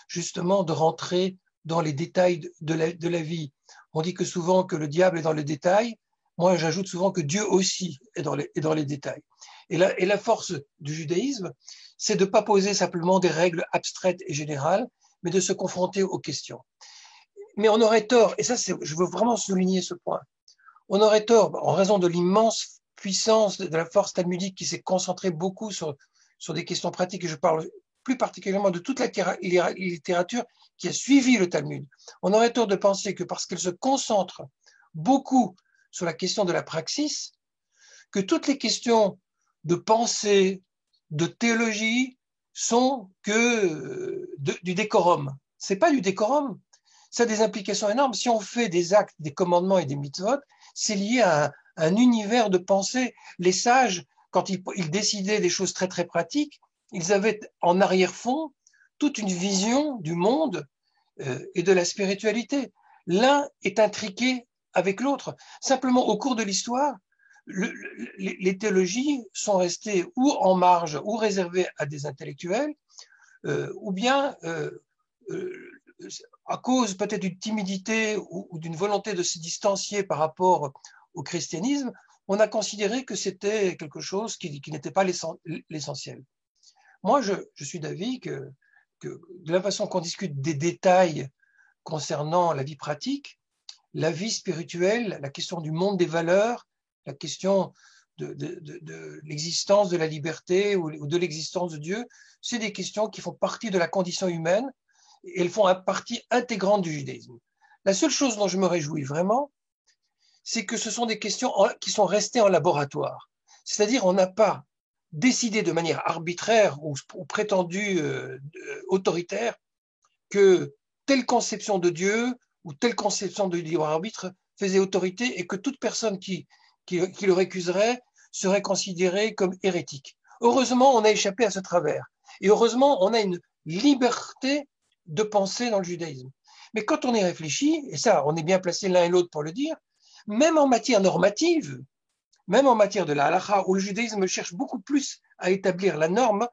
justement, de rentrer dans les détails de la vie. On dit que souvent que le diable est dans les détails, Moi, j'ajoute souvent que Dieu aussi est dans les détails. Et la force du judaïsme, c'est de ne pas poser simplement des règles abstraites et générales, mais de se confronter aux questions. Mais on aurait tort, et ça, je veux vraiment souligner ce point, on aurait tort, en raison de l'immense puissance de la force talmudique qui s'est concentrée beaucoup sur des questions pratiques, et je parle plus particulièrement de toute la littérature qui a suivi le Talmud. On aurait tort de penser que parce qu'elle se concentre beaucoup sur la question de la praxis, que toutes les questions de pensée, de théologie sont que du décorum. C'est pas du décorum. Ça a des implications énormes. Si on fait des actes, des commandements et des mitzvot, c'est lié à un univers de pensée. Les sages, quand ils décidaient des choses très très pratiques, ils avaient en arrière-fond toute une vision du monde et de la spiritualité. L'un est intriqué avec l'autre. Simplement, au cours de l'histoire, les théologies sont restées ou en marge ou réservées à des intellectuels, ou bien à cause peut-être d'une timidité ou d'une volonté de se distancier par rapport au christianisme, on a considéré que c'était quelque chose qui n'était pas l'essentiel. Moi, je suis d'avis que de la façon qu'on discute des détails concernant la vie pratique, la vie spirituelle, la question du monde des valeurs, la question de l'existence de la liberté ou de l'existence de Dieu, c'est des questions qui font partie de la condition humaine et elles font partie intégrante du judaïsme. La seule chose dont je me réjouis vraiment, c'est que ce sont des questions qui sont restées en laboratoire. C'est-à-dire, on n'a pas décidé de manière arbitraire ou prétendue autoritaire que telle conception de Dieu ou telle conception de libre arbitre faisait autorité et que toute personne qui le récuserait serait considérée comme hérétique. Heureusement, on a échappé à ce travers. Et heureusement, on a une liberté de penser dans le judaïsme. Mais quand on y réfléchit, et ça, on est bien placé l'un et l'autre pour le dire, même en matière normative, même en matière de la halakha, où le judaïsme cherche beaucoup plus à établir la norme,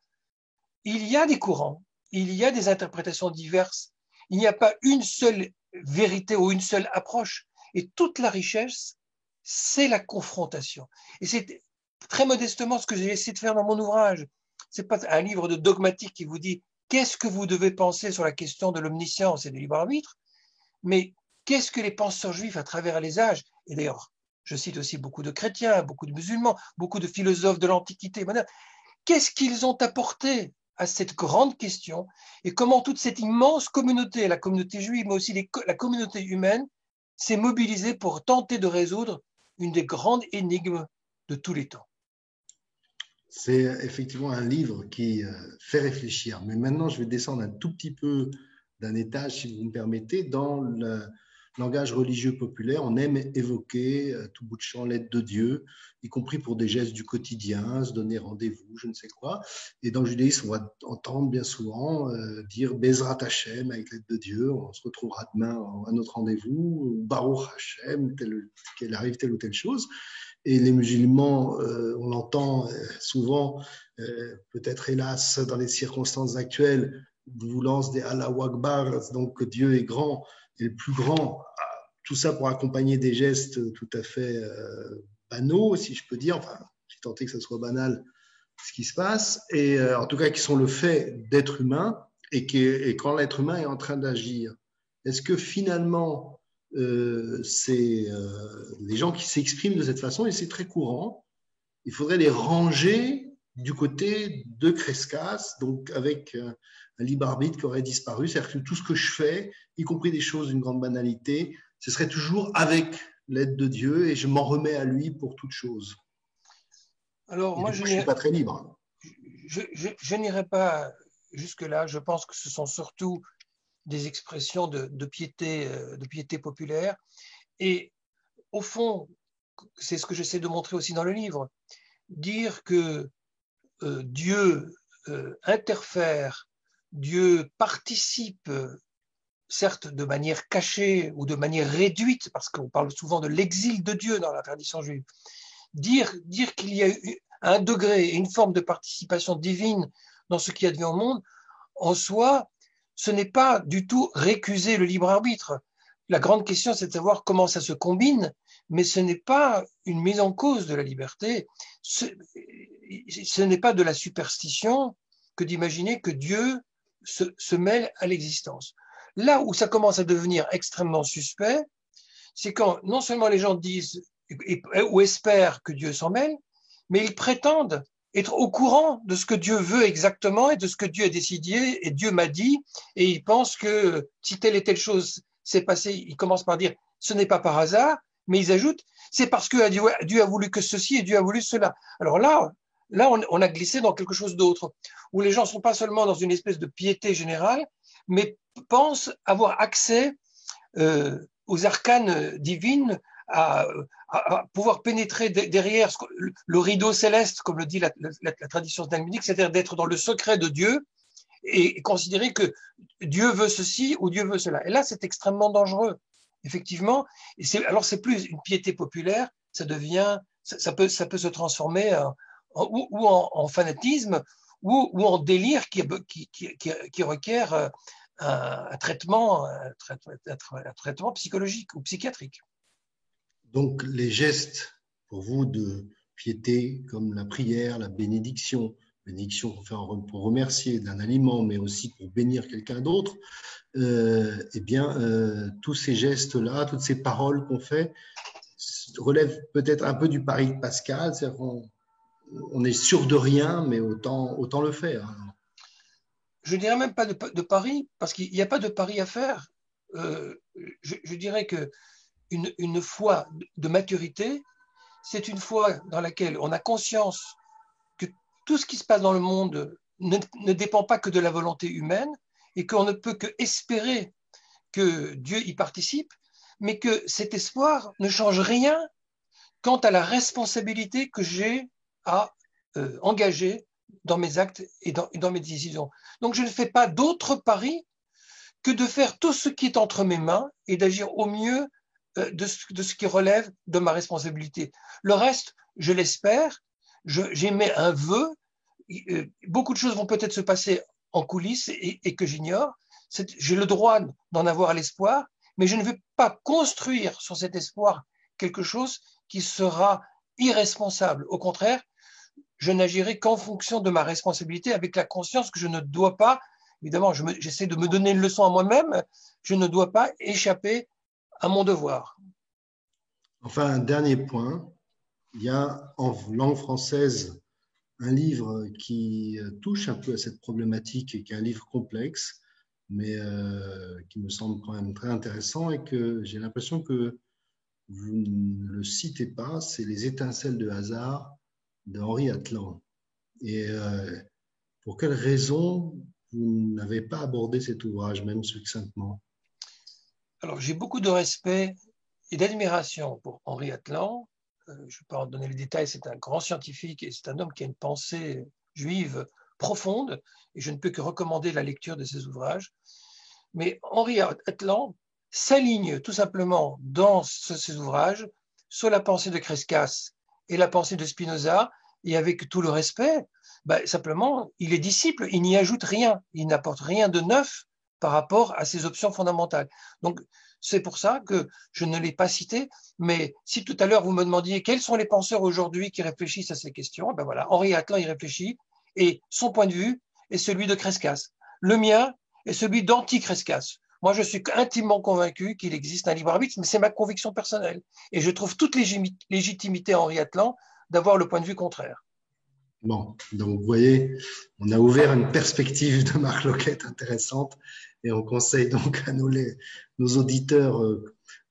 il y a des courants, il y a des interprétations diverses, il n'y a pas une seule vérité ou une seule approche. Et toute la richesse, c'est la confrontation. Et c'est très modestement ce que j'ai essayé de faire dans mon ouvrage. Ce n'est pas un livre de dogmatique qui vous dit qu'est-ce que vous devez penser sur la question de l'omniscience et du libre arbitre, mais qu'est-ce que les penseurs juifs à travers les âges, et d'ailleurs, je cite aussi beaucoup de chrétiens, beaucoup de musulmans, beaucoup de philosophes de l'Antiquité moderne, qu'est-ce qu'ils ont apporté à cette grande question et comment toute cette immense communauté, la communauté juive, mais aussi la communauté humaine, s'est mobilisée pour tenter de résoudre une des grandes énigmes de tous les temps. C'est effectivement un livre qui fait réfléchir. Mais maintenant, je vais descendre un tout petit peu d'un étage, si vous me permettez, dans le langage religieux populaire. On aime évoquer tout bout de champ l'aide de Dieu, y compris pour des gestes du quotidien, se donner rendez-vous, je ne sais quoi. Et dans le judaïsme, on va entendre bien souvent dire Bezrat Hashem avec l'aide de Dieu, on se retrouvera demain à notre rendez-vous, ou Baruch Hashem, qu'elle arrive telle ou telle chose. Et les musulmans, on entend souvent, peut-être hélas, dans les circonstances actuelles, vous lancent des Allahu Akbar, donc Dieu est grand et le plus grand. Tout ça pour accompagner des gestes tout à fait banaux, si je peux dire, enfin, j'ai tenté que ça soit banal ce qui se passe, et en tout cas qui sont le fait d'être humain, et quand l'être humain est en train d'agir. Est-ce que finalement, c'est les gens qui s'expriment de cette façon, et c'est très courant, il faudrait les ranger du côté de Crescas, donc avec un libre arbitre qui aurait disparu, c'est-à-dire que tout ce que je fais, y compris des choses d'une grande banalité, ce serait toujours avec l'aide de Dieu et je m'en remets à lui pour toute chose. Alors, Et moi, du coup, je ne suis pas très libre. Je n'irai pas jusque-là. Je pense que ce sont surtout des expressions de piété populaire. Et au fond, c'est ce que j'essaie de montrer aussi dans le livre, dire que Dieu interfère, Dieu participe, certes de manière cachée ou de manière réduite, parce qu'on parle souvent de l'exil de Dieu dans la tradition juive, dire qu'il y a un degré et une forme de participation divine dans ce qui advient au monde, en soi, ce n'est pas du tout récuser le libre arbitre. La grande question, c'est de savoir comment ça se combine, mais ce n'est pas une mise en cause de la liberté, ce n'est pas de la superstition que d'imaginer que Dieu se mêle à l'existence. Là où ça commence à devenir extrêmement suspect, c'est quand non seulement les gens disent ou espèrent que Dieu s'en mêle, mais ils prétendent être au courant de ce que Dieu veut exactement et de ce que Dieu a décidé et Dieu m'a dit, et ils pensent que si telle et telle chose s'est passée, ils commencent par dire ce n'est pas par hasard, mais ils ajoutent c'est parce que Dieu a voulu que ceci et Dieu a voulu cela. Alors là on a glissé dans quelque chose d'autre, où les gens ne sont pas seulement dans une espèce de piété générale, mais pensent avoir accès aux arcanes divines, à pouvoir pénétrer derrière le rideau céleste, comme le dit la tradition talmudique, c'est-à-dire d'être dans le secret de Dieu et considérer que Dieu veut ceci ou Dieu veut cela. Et là, c'est extrêmement dangereux, effectivement. Alors, c'est plus une piété populaire, ça peut se transformer en fanatisme ou en délire qui requiert un traitement psychologique ou psychiatrique. Donc, les gestes pour vous de piété, comme la prière, la bénédiction qu'on fait pour remercier d'un aliment, mais aussi pour bénir quelqu'un d'autre, tous ces gestes-là, toutes ces paroles qu'on fait, relèvent peut-être un peu du pari de Pascal, c'est-à-dire qu'on est sûr de rien, mais autant le faire. Je dirais même pas de pari, parce qu'il n'y a pas de pari à faire. Je dirais que une foi de maturité, c'est une foi dans laquelle on a conscience que tout ce qui se passe dans le monde ne dépend pas que de la volonté humaine et qu'on ne peut que espérer que Dieu y participe, mais que cet espoir ne change rien quant à la responsabilité que j'ai à engager dans mes actes et dans mes décisions. Donc je ne fais pas d'autre pari que de faire tout ce qui est entre mes mains et d'agir au mieux de ce qui relève de ma responsabilité. Le reste, je l'espère, j'émets un vœu, beaucoup de choses vont peut-être se passer en coulisses et que j'ignore. J'ai le droit d'en avoir l'espoir, mais je ne veux pas construire sur cet espoir quelque chose qui sera irresponsable. Au contraire, je n'agirai qu'en fonction de ma responsabilité, avec la conscience que je ne dois pas, évidemment, j'essaie de me donner une leçon à moi-même, je ne dois pas échapper à mon devoir. Enfin, un dernier point, il y a en langue française un livre qui touche un peu à cette problématique et qui est un livre complexe, mais qui me semble quand même très intéressant et que j'ai l'impression que vous ne le citez pas, c'est Les étincelles de hasard de Henri Atlan. Et pour quelle raison vous n'avez pas abordé cet ouvrage, même succinctement? Alors, j'ai beaucoup de respect et d'admiration pour Henri Atlan. Je ne vais pas en donner les détails, c'est un grand scientifique et c'est un homme qui a une pensée juive profonde et je ne peux que recommander la lecture de ses ouvrages. Mais Henri Atlan s'aligne tout simplement dans ces ouvrages sur la pensée de Crescas et la pensée de Spinoza, et avec tout le respect, simplement, il est disciple, il n'y ajoute rien, il n'apporte rien de neuf par rapport à ses options fondamentales. Donc, c'est pour ça que je ne l'ai pas cité, mais si tout à l'heure vous me demandiez quels sont les penseurs aujourd'hui qui réfléchissent à ces questions, ben voilà, Henri Atlan y réfléchit, et son point de vue est celui de Crescas. Le mien est celui d'anti-Crescas. Moi, je suis intimement convaincu qu'il existe un libre arbitre, mais c'est ma conviction personnelle. Et je trouve toute légitimité à Henri Atlan d'avoir le point de vue contraire. Bon, donc vous voyez, on a ouvert une perspective de Marc Loquette intéressante et on conseille donc à nos auditeurs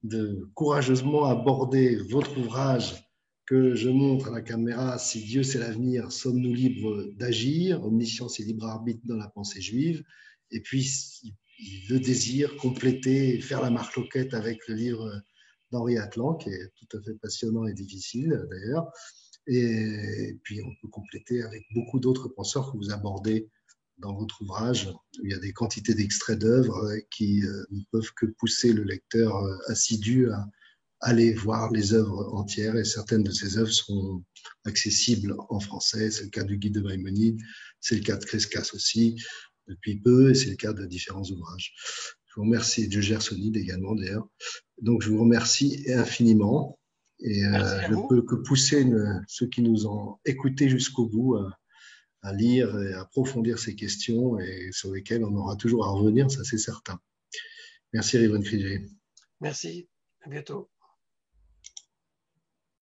de courageusement aborder votre ouvrage que je montre à la caméra. Si Dieu c'est l'avenir, sommes-nous libres d'agir? Omniscience et libre arbitre dans la pensée juive. Et puis, le désir, compléter, faire la Marc Loquette avec le livre d'Henri Atlan, qui est tout à fait passionnant et difficile d'ailleurs. Et puis, on peut compléter avec beaucoup d'autres penseurs que vous abordez dans votre ouvrage. Il y a des quantités d'extraits d'œuvres qui ne peuvent que pousser le lecteur assidu à aller voir les œuvres entières. Et certaines de ces œuvres sont accessibles en français. C'est le cas du Guide de Maïmonide, c'est le cas de Crescas aussi, depuis peu, et c'est le cas de différents ouvrages. Je vous remercie, de Gersonide également d'ailleurs. Donc, je vous remercie infiniment. Et Merci à je ne vous. peux que pousser ceux qui nous ont écoutés jusqu'au bout à lire et à approfondir ces questions et sur lesquelles on aura toujours à revenir, ça c'est certain. Merci Yvonne Figé. Merci. À bientôt.